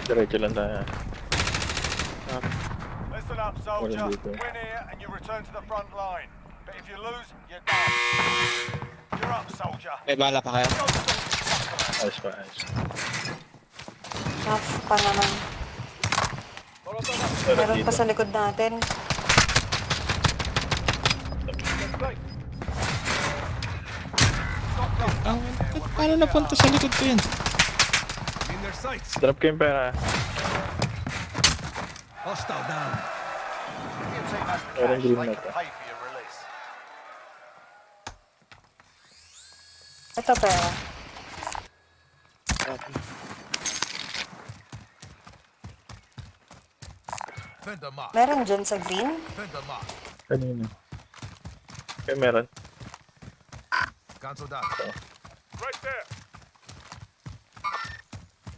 Diretso lang tayo. Listen up, soldier. Walang dito. Win here and you return to the front line. But if you lose, you're done. You're up, soldier. May bala pa kayo. Ayos pa. Tough pa naman. Meron pa sa likod natin. Paano napunta sa likod ko yun? In their sights. Drop ko yung pera. Hostile down. Your team has the Meron cash. green They na can to. pay for your release. Ito pera. Fender mark. Meron dyan sa green. Fender mark. Kanina. Okay, meron. Cancel that. Right there.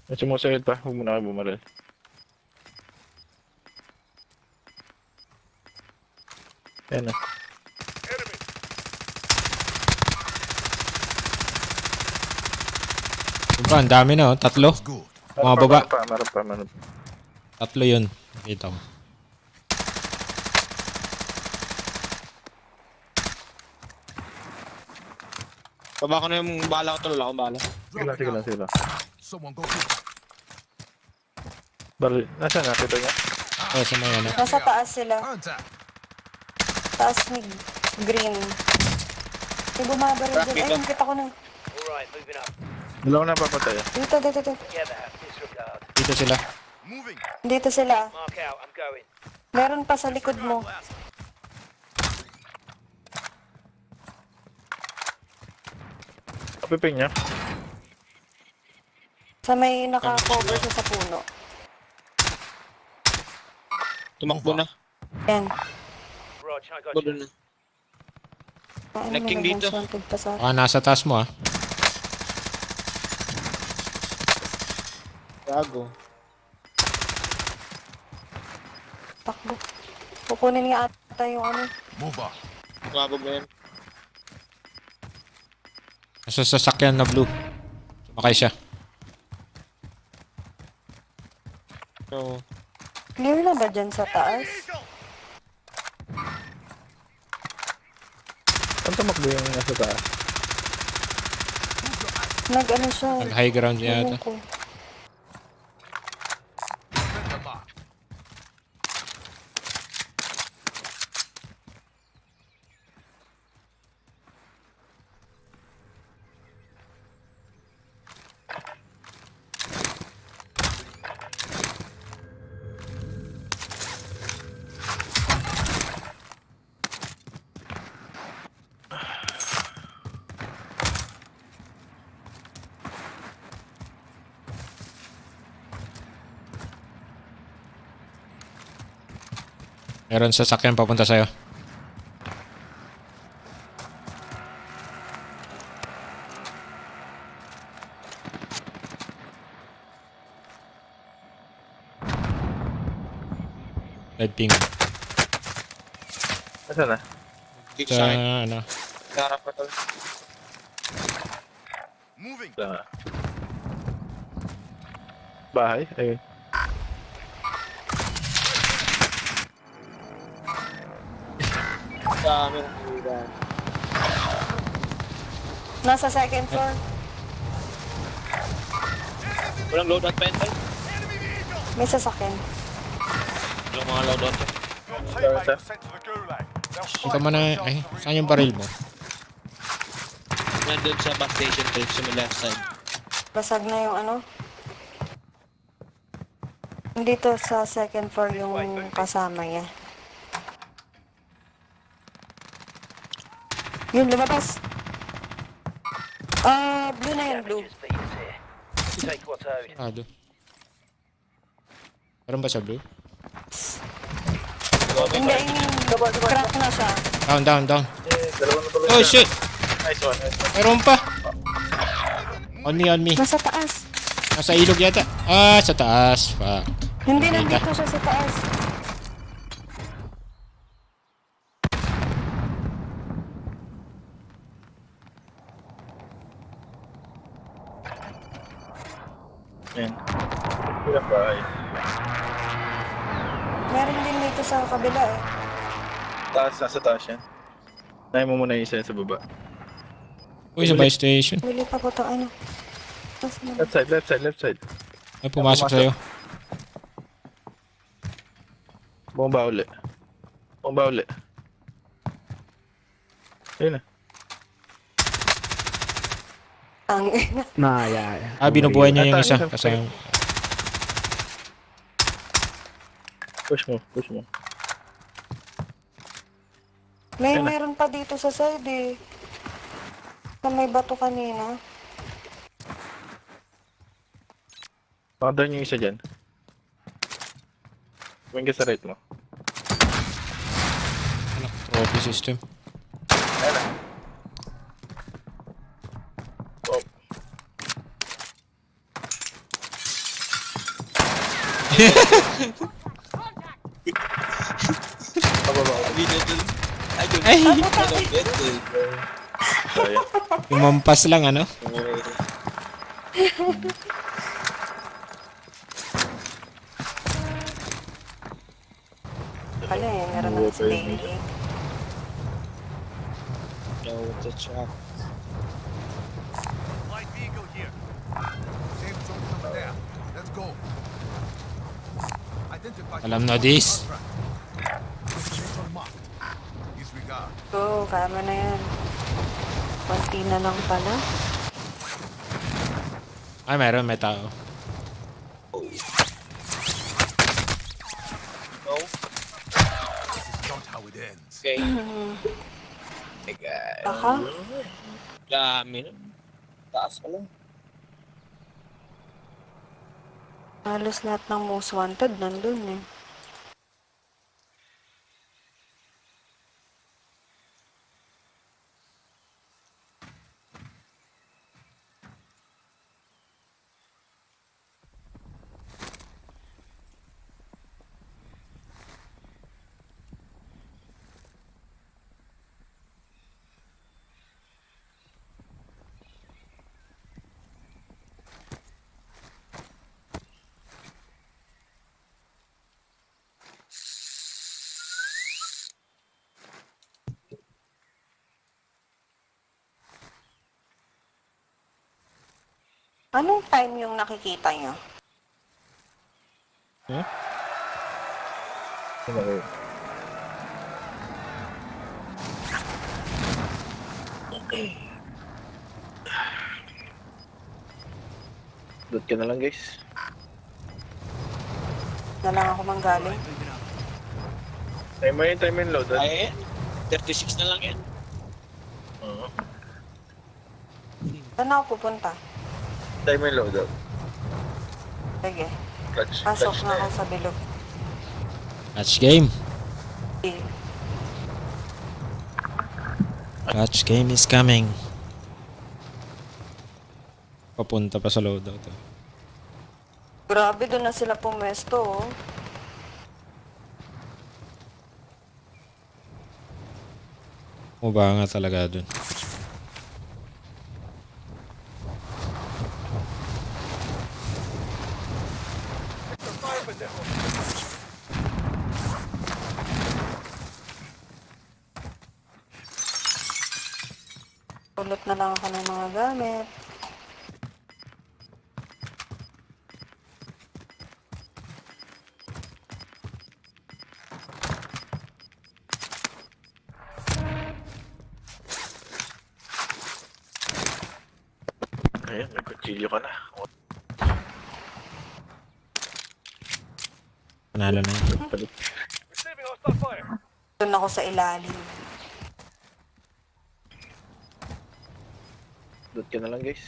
May sumusayod pa. Huwag muna kayo bumaril. Ayan na. Diba, ang dami na oh. Tatlo. Mga baba. Meron pa. Tatlo yun. Nakita ko. Baba ko na yung bala ko. Tulala akong bala. Sige lang. Someone go. Baril. Nasaan na? Kita niya? Oh, sa mga na. Nasa taas sila. Contact. Taas ni green. May bumabaril dyan. Ayun, kita ko na. Dalawa na papatay. Dito. Dito sila. Moving. Dito sila. Meron pa sa likod mo. Kapiping niya. Sa may naka-cover siya sa puno. Tumakbo na. Yan. Tumakbo na. Nagking dito. Baka nasa taas mo ah. Gago. Takbo. Kukunin nga ata yung ano. Move on. Tumabog na yan. Nasa sasakyan na blue. Sumakay siya. So, Clear na ba dyan sa taas? Saan tumakbo yung nasa taas? Nag-ano siya? Nag-high ground yata. Ewan ko. Meron sasakyan papunta sa'yo. Red ping. Nasaan na? Sa ano? Harap pa to. Moving. Sa bahay? Ayun. Dami ng ulan. Nasa second floor. Walang loadout pa yun, tol? May sasakyan. Walang mga loadout pa. Ikaw man na, ay, saan yung baril mo? Nandun sa bus station, tol, sa may left side. Basag na yung ano. Dito sa second floor yung kasama niya. Yun, lumabas. Blue na yan, blue. Blue. Meron ba sa blue? Hindi, crack na siya. Down. Oh shit! Nice one. Meron pa! On me. Nasa taas. Nasa ilog yata. Sa taas. Fuck. Hindi, nandito siya sa taas. Yan. Ilang bahay. Meron din dito sa kabila eh. Taas, nasa taas yan. Nahin mo muna yung isa sa baba. Uy, sa buy station. Bili pa po ito, ano. Left side. Ay, pumasok sa'yo. Bomba uli. Ayun na. Ang Binubuhay niya yung isa. Kasi Push mo. meron pa dito sa side eh. Na may bato kanina. Down yung isa dyan. Tumingin ka sa right mo. trophy system. Ayun na. Oh. Lumampas lang ano? Pala eh, meron naman si Daily. Yo, what's the truck? Light vehicle here. Safe zone over there. Let's go. Identify. Alam na this. Disregard. Oo, kama na yan. Konti na lang pala. Ay, meron, may tao. No? Not how it ends. Okay. Aha. Dami na. Taas pa lang. Halos lahat ng most wanted nandun eh. Anong time yung nakikita niyo? Load ka na lang, guys. Na lang ako manggaling. Time mo yun, load. Ay, 36 na lang yan. Oo. Saan ako pupunta? Time mo yung load. Sige. Clutch Pasok na na ako yan. sa bilog. Clutch game. Eh, Clutch game is coming. Papunta pa sa loadout. Grabe, doon na sila pumesto, oh. Maba nga talaga dun. Ulot na lang ako ng mga gamit. Ayan, may kutsilyo ka na. Panalo na yun. Doon ako sa ilalim. Load ka na lang, guys.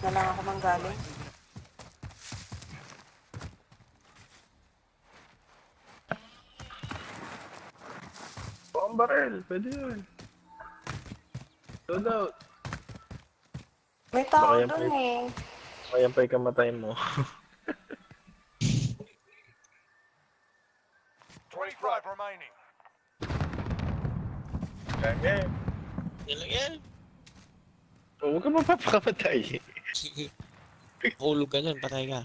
Na lang ako manggaling. Ang barrel, pwede yun. Load out. May tao Baka yan doon pa- eh. Ayan pa yung kamatay mo. 25 remaining. Kaya. Yan lang yan. Huwag ka mapapakamatay. Hulog ka dyan, patay ka.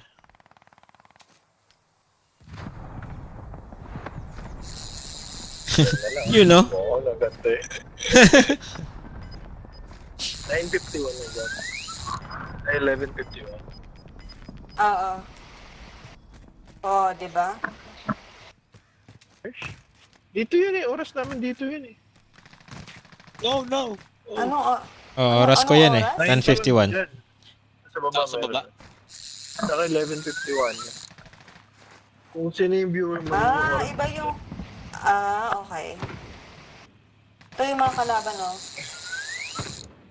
You know? Oo, nagante. 951 na dyan. Ay, 1151. Oo. Oo, di ba? Dito yun eh, oras namin dito yun eh. No, no. Ano? Oh, oras ko yan eh. Dyan. 10:51. Sa baba, Sa baba. Saka 11:51. Kung sino yung viewer mo. Iba yung... okay. Ito yung mga kalaban, oh.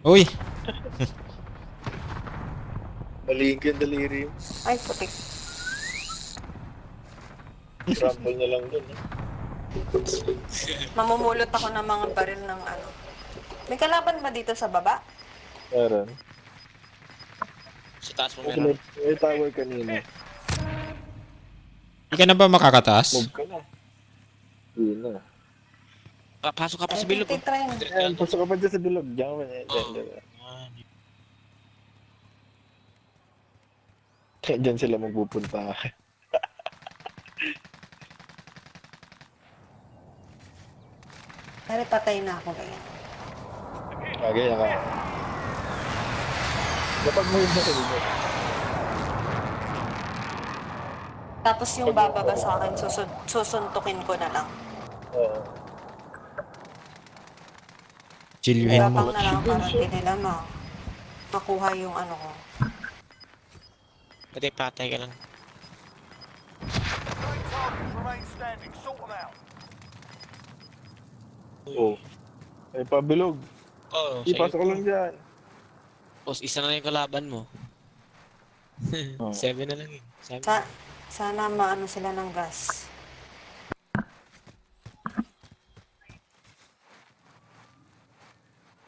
Uy! Maligyan yung delirium. Ay, putik. Rumble na lang dun eh. Mamumulot ako ng mga baril ng ano. May kalaban ba dito sa baba? Meron. Sa taas mo meron. May tower kanina. Hindi ka na ba makakataas? Move ka na. Hindi na. Pasok ka pa sa bilog. Ayan, pasok ka pa dyan sa bilog. Diyan ka na. Diyan sila magpupunta. Pero patay na ako ngayon. Kagaya ka. Dapat mo yung sa bilog. Tapos yung bababa sa akin, susuntukin ko na lang. Oo. Chilyuhin Babang mo. na lang para hindi nila makuha yung ano ko. Pati patay ka lang. Targets remain standing. Sort them out. Oo. Ay, pabilog. Oo, Ipasok ko lang dyan. Tapos isa na yung kalaban mo. 7 na lang yun. Sana maano sila ng gas.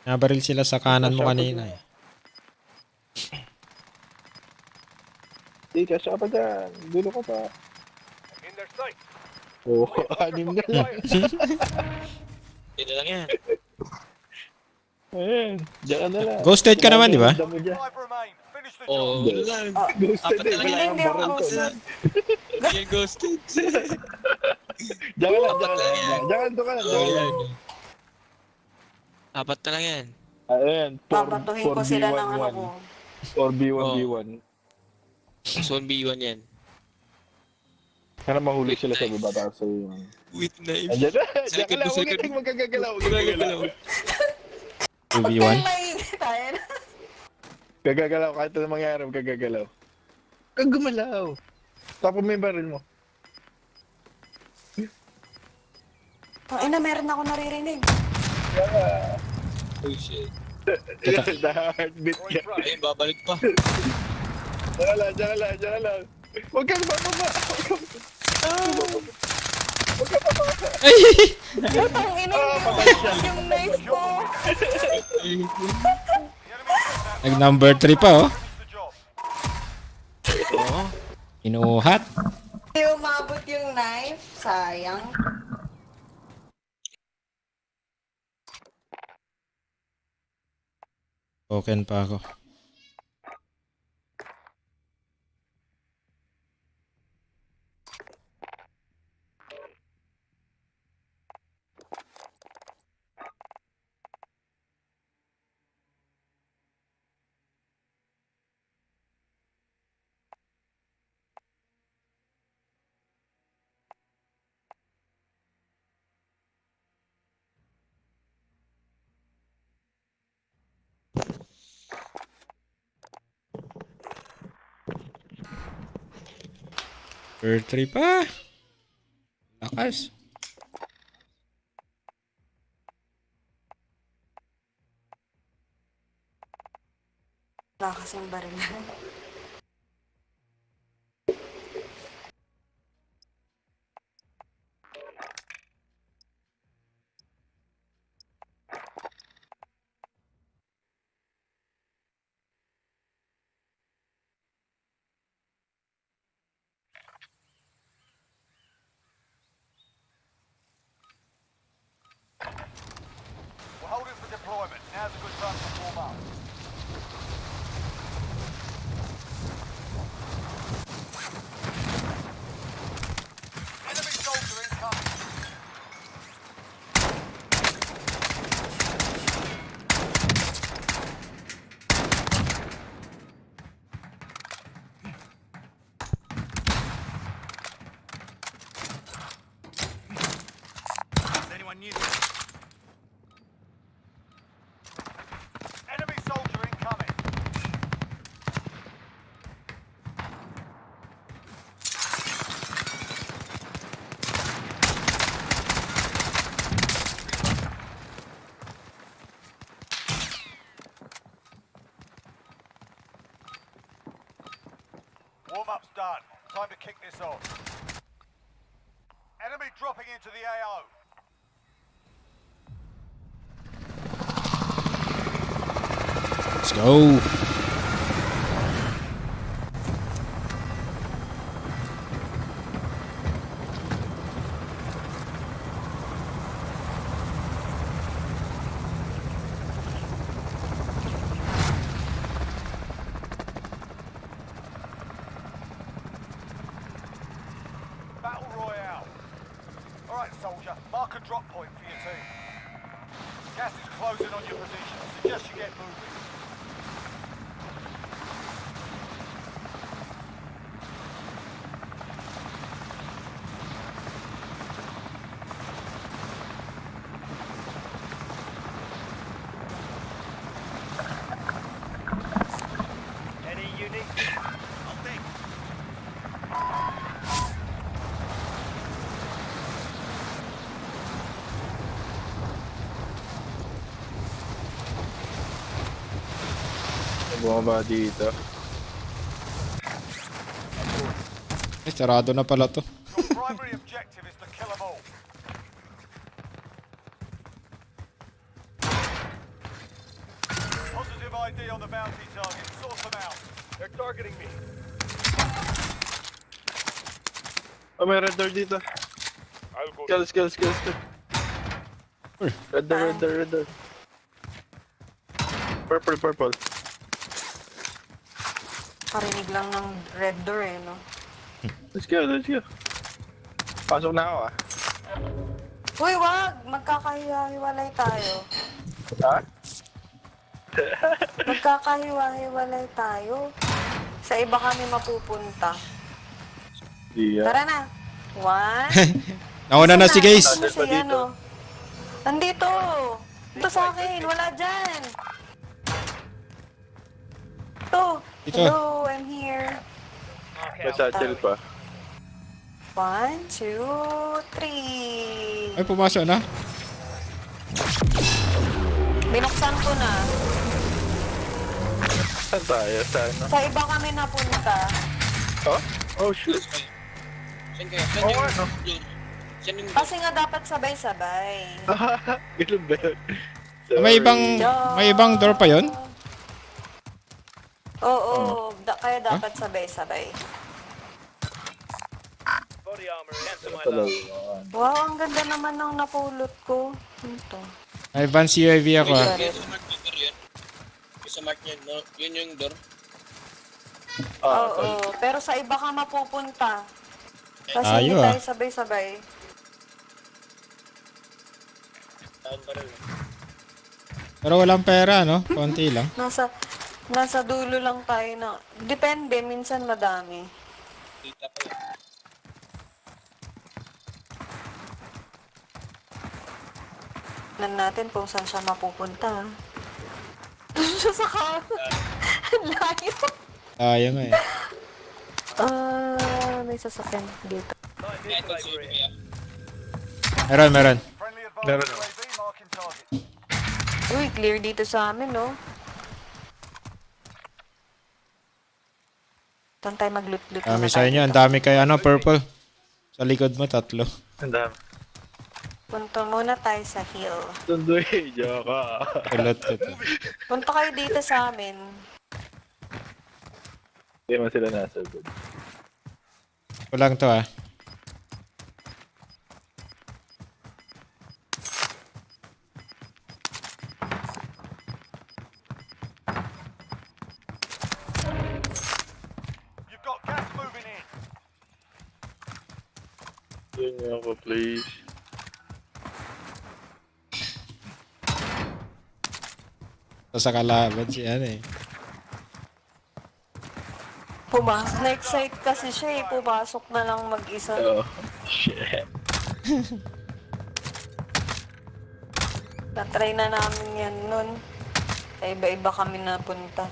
Nabaril sila sa kanan mo kanina eh. Di, kasya ka pa dyan. Dulo ka pa. In their sight. Oo, 6 na lang. Yun na lang yan. Ayan, diyan ka na lang. Ghosted ka naman, di ba? Damo dyan. 5 remain. Finish the Oo, job. yun lang. Ghosted Apat eh, na lang wala yan. kang Hindi ako barrel ko. ghosted. Hindi yung ghosted. Diyan ka lang, diyan ka lang. Diyan ka lang, diyan ka lang. Apat na lang yan. Ayan, Babatuhin ko sila ng ano ko. 4v1v1. So 1v1 yan. Sana mahuli sila sa baba tapos sa yung... With knife. Andiyan na! Diyan ka Second lang! to Huwag second. ka magagagalaw! Huwag ka gagalaw! 2v1. Tayo na. Gagagalaw kahit ano mangyari, huwag ka gagalaw. Huwag kang gumalaw! Tapos mo yung baril mo. Ina, meron ako naririnig. Oh shit. The heartbeat ka. Ayun, babalik pa. Diyan ka lang. Huwag kang bababa! Huwag kang bababa! Ay! Putang ina yung knife ko. Nag number 3 pa oh. Inuhat. Hindi umabot yung knife. Sayang. Token pa ako. Per 3 pa. Lakas. Lakas yung baril. We're holding for deployment. Now's a good time to warm up. Enemy soldier incoming. Is anyone near? Enemy soldier incoming. Warm-up's done. Time to kick this off. Enemy dropping into the AO. Let's go. Battle Royale. Alright, soldier. Mark a drop point for your team. Gas is closing on your position. Suggest you get moving. Any unique? I'll take. Bumaba dito. Eh, sarado na pala to. Your primary objective is to kill them all. Positive ID on the bounty target. Sort them out. They're targeting me. Oh, may red door dito. Skills. Red door. Purple. Parinig lang ng red door eh, no? Let's go. Pasok na ako ah. Uy, wag! Magkakahiwalay tayo. Ha? Magkakahiwa-hiwalay tayo. Sa iba kami mapupunta. Yeah. Tara na. 1. Nauna na si Guys. Ano si ano? Nandito. Ito sa akin. Wala dyan. Ito. Ito. Hello, I'm here. May satchel pa. 1, 2, 3. Ay, pumasok na. Binuksan ko na. Saan tayo? Saan? Sa iba kami napunta. Oh? Oh, shoot. Saan kayo? Saan yung... ano? Saan yung... Kasi nga dapat sabay-sabay. Ganun ba yun? May ibang door pa yon? Oo, kaya dapat sabay-sabay. Wow, ang ganda naman ng napulot ko. Ito. May advance UAV ako ah. Sa mark niya, no? Yun yung door. Oo, pero sa iba ka mapupunta. Kasi Tayo, hindi ah. tayo sabay-sabay. Pero walang pera, no? Konti lang. Nasa dulo lang tayo na. Depende, minsan madami. Kita pa yun. Tignan natin kung saan siya mapupunta. Doon siya sa layo. Ayaw nga eh. May sasakyan dito. Meron. Meron. Uy, clear dito sa amin, no? Doon tayo mag-loot-loot. Dami sa inyo. Ang dami kay ano, purple. Sa likod mo, 3. Ang dami. Punta muna tayo sa hill. Sundoy, joke. Kulot ito. Punta kayo dito sa amin. Hindi man sila nasa good. Kulang to ah. Yun nga ako, please. Sa kalaban si ano eh. Na-excite kasi siya eh. Pumasok na lang mag-isa. Oh, shit. Na-try na namin yan nun. Sa iba-iba kami napunta.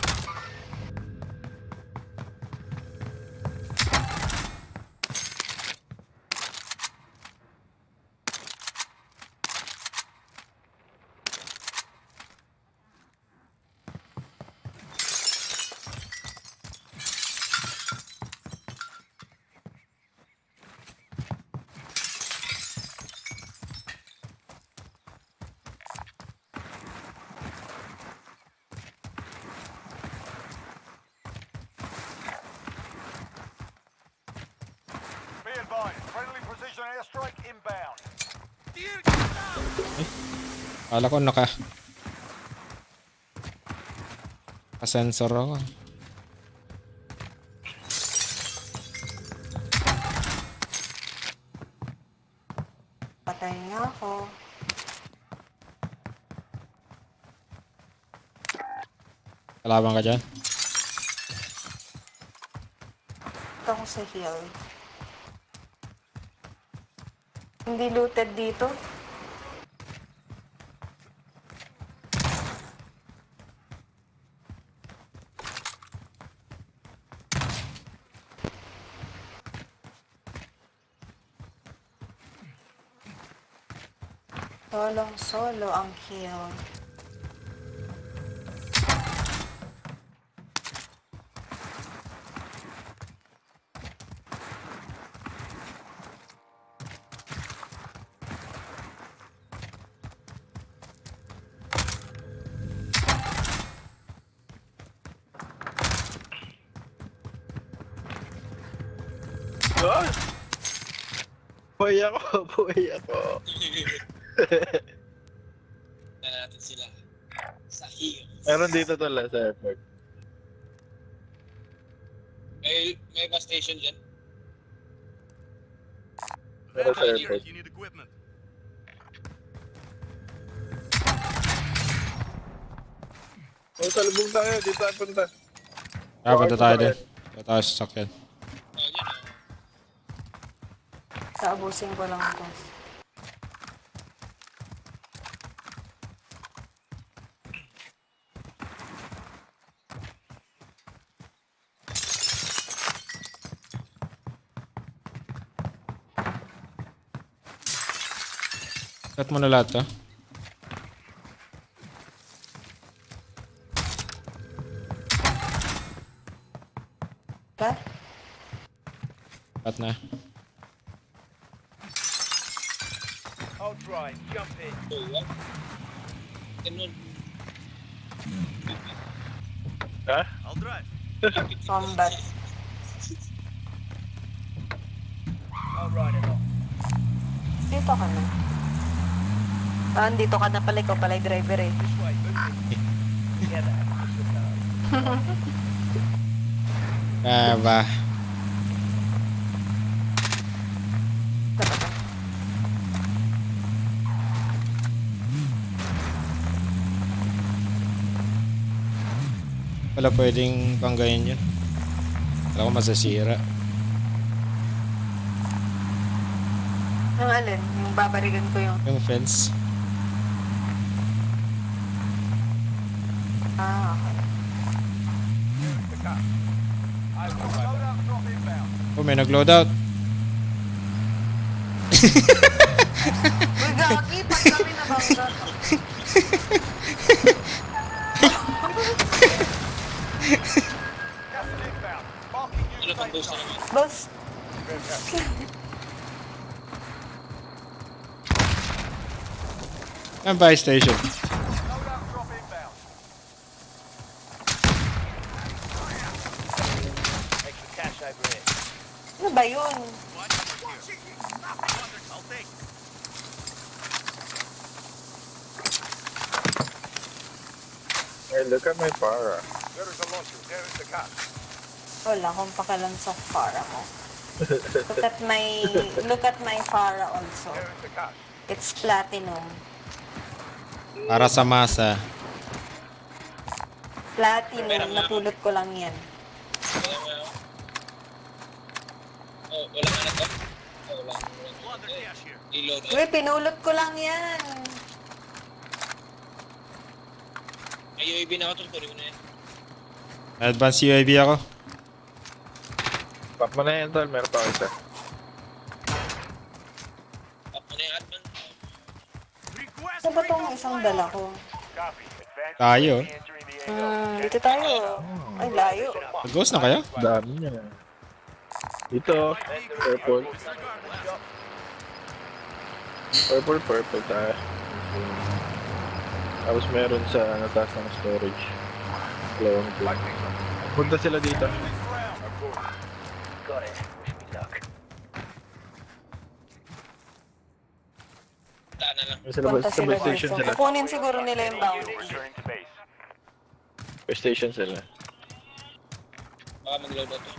Kala ko naka-sensor ako. Patay niya ako. Kalaban ka dyan? Ito ako sa hill. Hindi looted dito. Solong-solo ang hill. Buhay ako. Na natin sila sa hill. Meron dito tala sa airport. May bus station dyan. Meron sa airport. You need equipment. Oh, salubong tayo. Dito tayo punta. Punta tayo din. Punta tayo sa sakyan. Taabusin ko lang ito. Cut mo na lahat to. Cut? Cut na. I'll drive. Jump in. Ha? I'll drive. Combat. I'll ride it off. Dito ka na. Dito ka na pala. Ikaw pala yung driver eh. Ba. Wala pwedeng banggayin yun. Wala ko masasira. Ang alin? Yung babarigan ko yung... Yung fence. Ah, okay. Oh, may nag-load out. Uy, gagi! Pag kami nabangga. Boss. Ang buy station. Ano ba yun? Hey, look at my para. There is a launcher. There is the car. Wala akong pakalan sa Farah mo. Look at my Farah also. It's platinum. Para sa masa. Platinum. Napulot ko lang yan. Uy, pinulot ko lang yan. Ay, UAV na ako. Tuloy ko na yan. Advance UAV ako. Pop mo na yan, tol. Meron pa ako isa. Pop mo na yung advance. Ano ba itong isang dala ko? Tayo. Dito tayo. Ay, layo. Nag-ghost na kayo? Dami niya. Dito. Purple. Purple tayo. Tapos meron sa nataas ng storage. Dalawang ito. Punta sila dito. Got it. Wish me luck. Punta Sa sila bus station dito. sila. Kukunin siguro nila yung bounty. Bus station sila. Baka mag-load out to.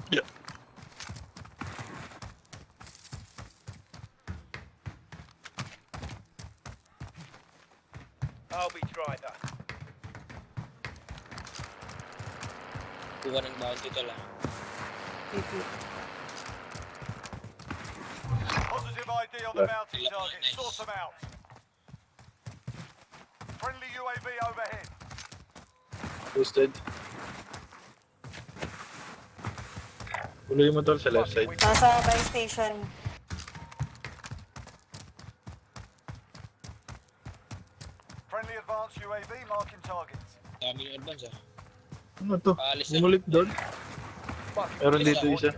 Yeah. I'll be driver. Kuha ng bounty to lang. Positive ID on the bounty target. Sort them out. Friendly UAV overhead. Boosted. Tuloy mo tol sa left side. Nasa buy station. Friendly advanced UAV marking targets. Dami yung advance ah. Ano to? Umulit doon. Meron dito isa.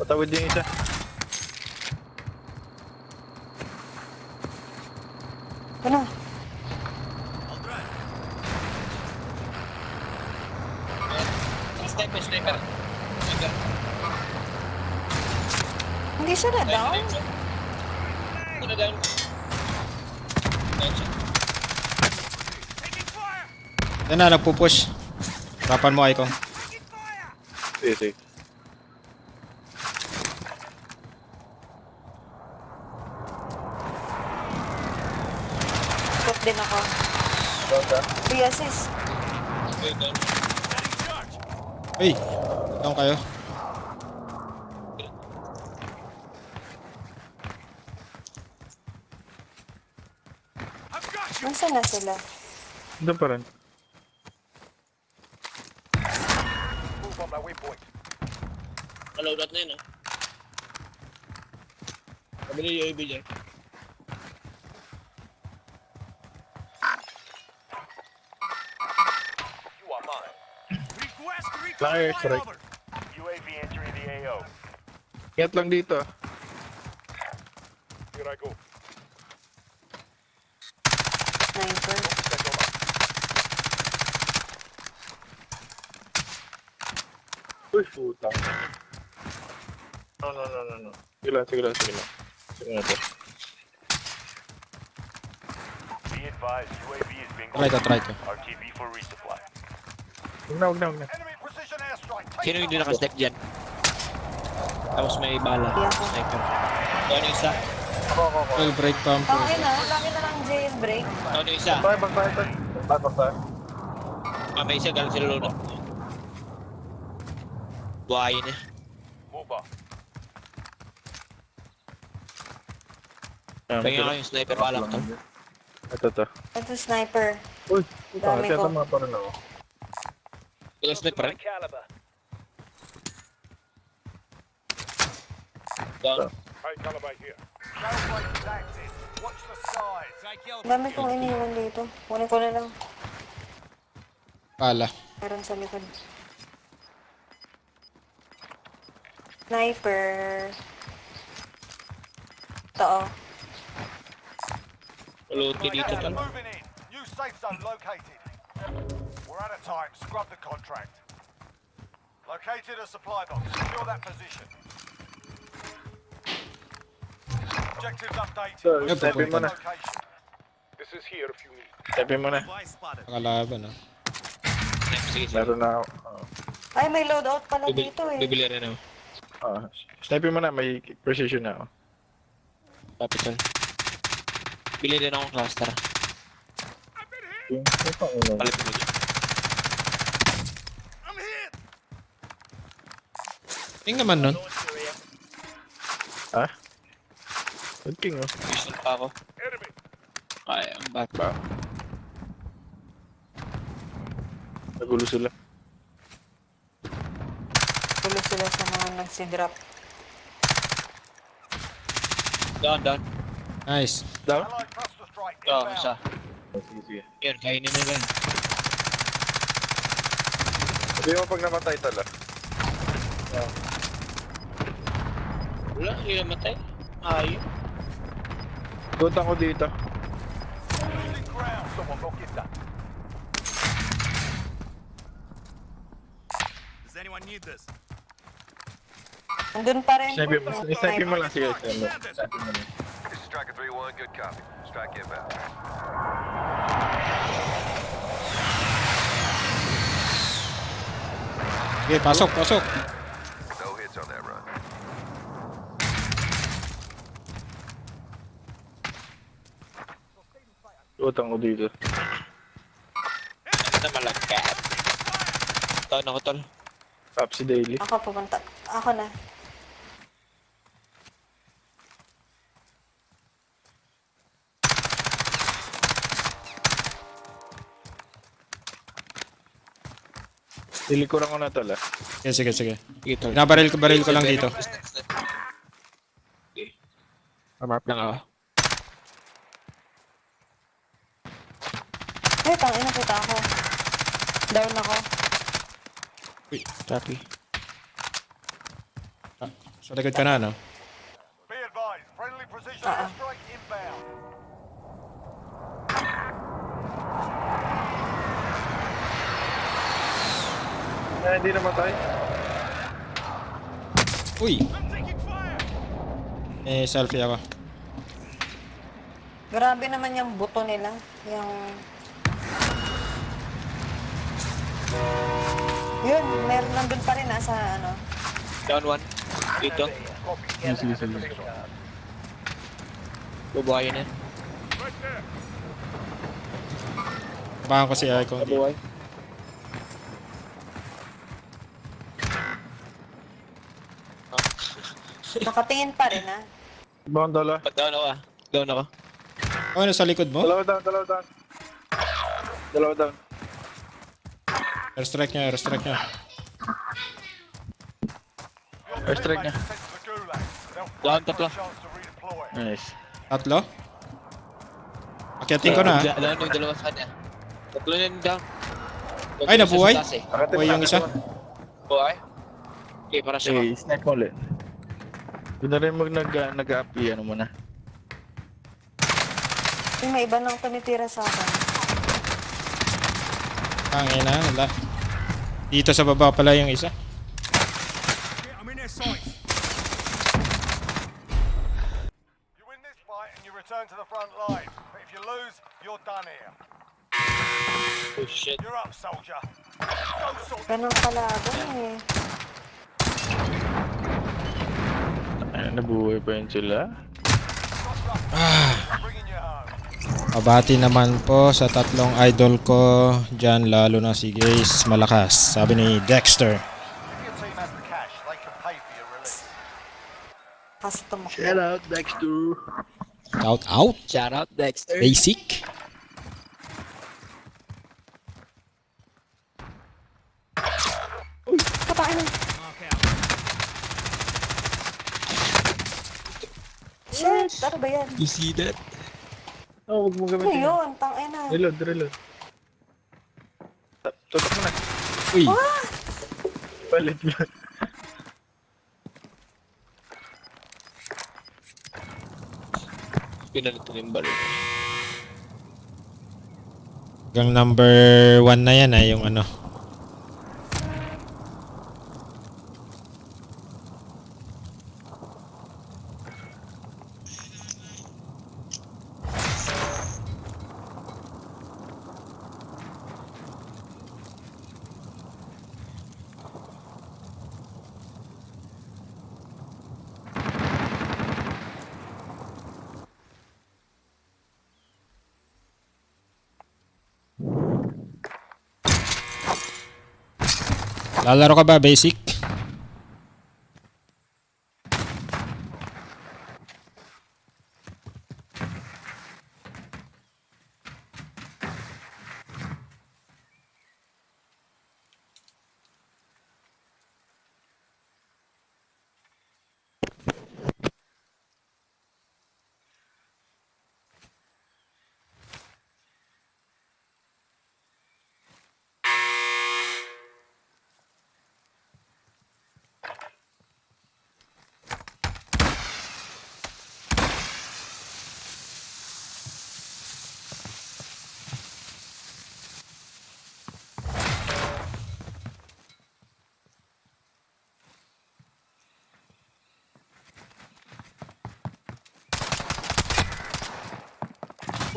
Patawid yung isa. Ano? Sniper, sniper. Sniper. Hindi siya na down? Hindi na down. Yan na, nagpupush. Rapan mo, Icon. Sige. Ikot din ako. Free assist. Hey, down kayo. Nasaan na sila? Doon pa rin. Move on my waypoint. Malaudat na yun, ah. Sabi na UAV dyan. You are mine. Request Flyer strike. UAV entering the AO. Ingat lang dito. Here I go. Sniper. Uy, putang. No. Sige lang. Sige na to. Be advised, UAV is being Try ko. RTV for resupply. Huwag na. Enemy precision airstrike. Sino yung hindi nakastep dyan? Tapos may bala. Sniper. Ito ano yung isa? Well, break pump. Laki na lang JS break. Ito ano yung isa? Bye. May isa galing sila luna. Buhayin eh. Move on. Kaya nga yung sniper pala ko to. Ito. Ito sniper. Uy, Dami ko. tama pa rin ako. Ito sniper rin. Caliber. Down. High caliber here. Calibrate is active. Watch the skies. Dami kong iniwan dito. Kunin ko na lang. Pala. Meron sa likod. Sniper. Ito oh. Uloti dito tal. Moving in. New safe zone located. We're out of time. Scrub the contract. Located a supply box. Secure that position. Objectives updated. So, We've step in secured muna. location. This is here if you need. Stepin mo na. Pakalaban, ah. Sige. Meron na ako. Ay, may loadout pala dito eh. Bibili rin ako. Snipin mo na, may precision na ako. Kapit yan. Bili rin akong cluster. Palit mo dyan. Tingnan naman nun. Ha? Good king, oh. Gusto pa ako. Ay, ang bat ba? Nagulo sila. Tuloy sila sa mga nagsidrop. Down. Nice. Down? Oo, isa. Sige. Yun, kainin na lang. Sabi mo pag namatay tala. Wala, hindi namatay. Ayun. Gutang ko dito. Losing ground. Someone go get that. Does anyone need this? Andun pa rin. Snipin mo lang. Sige. This is Striker 3-1. Good copy. Strike inbound. Okay, pasok. No hits on that run. Gutang ko dito. Ano na malagkat? Taon ako, tol. Top si Daily. Ako pupunta. Ako na. Nilikuran ko na tala. Sige. Dito. Baril ko lang dito. Map lang ako. Ay, tangina kita ako. Down ako. Uy, copy. Sa likod ka na, no? Be advised. Friendly precision airstrike inbound. Hindi namatay. Uy! Selfie ako. Grabe naman yung buto nila. Yung... Yun, meron nandun pa rin sa ano. Down one. Dito. Sige. Bubuhayin yan. Baka ko si Icon. Nabuhay. Nakatingin pa rin, ha? Bawang dala. Down ako ah. Down ako. Oh, ano sa likod mo? Dalawa down, dalawa down. Dalawa down. Airstrike niya, airstrike niya. Airstrike niya. Down, tatlo. Nice. Tatlo? Akyatin ko na, ha? Down yung dalawa sa kanya. Tatlo na yung down. Ay, nabuhay? Sa taas, eh. Buhay yung isa? Buhay? Okay, para siya. Okay, snipe mo ulit. Doon na rin nag-up-i, ano muna. May iba nang tumitira sa akin. Tangin na, wala. Dito sa baba pala yung isa. I'm in their sights. You win this fight and you return to the front line. But if you lose, you're done here. Oh shit. You're up, soldier. Go sort Ganun kalaban eh. Ay, nabuhay pa yun sila. Pabati naman po sa tatlong idol ko dyan, lalo na si Gaze Malakas. Sabi ni Dexter. Custom ako. Shout out, Dexter. Shout out. Shout out, Dexter. Basic. Uy, kapain na. Shit, ano ba yan? You see that? Oh, huwag mo Ano gamitin. yun? Tangin na. Reload, reload. Tutok mo na. Uy. Ah! Palit mo. Pinalito yung balo. Hanggang number 1 na yan, yung ano. Lalaro ka ba, Basic?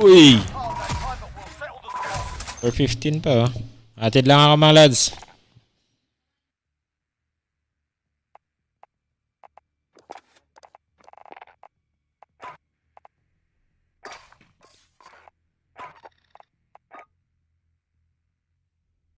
Uy! 4:15 pa, oh. Atid lang ako, mga lads.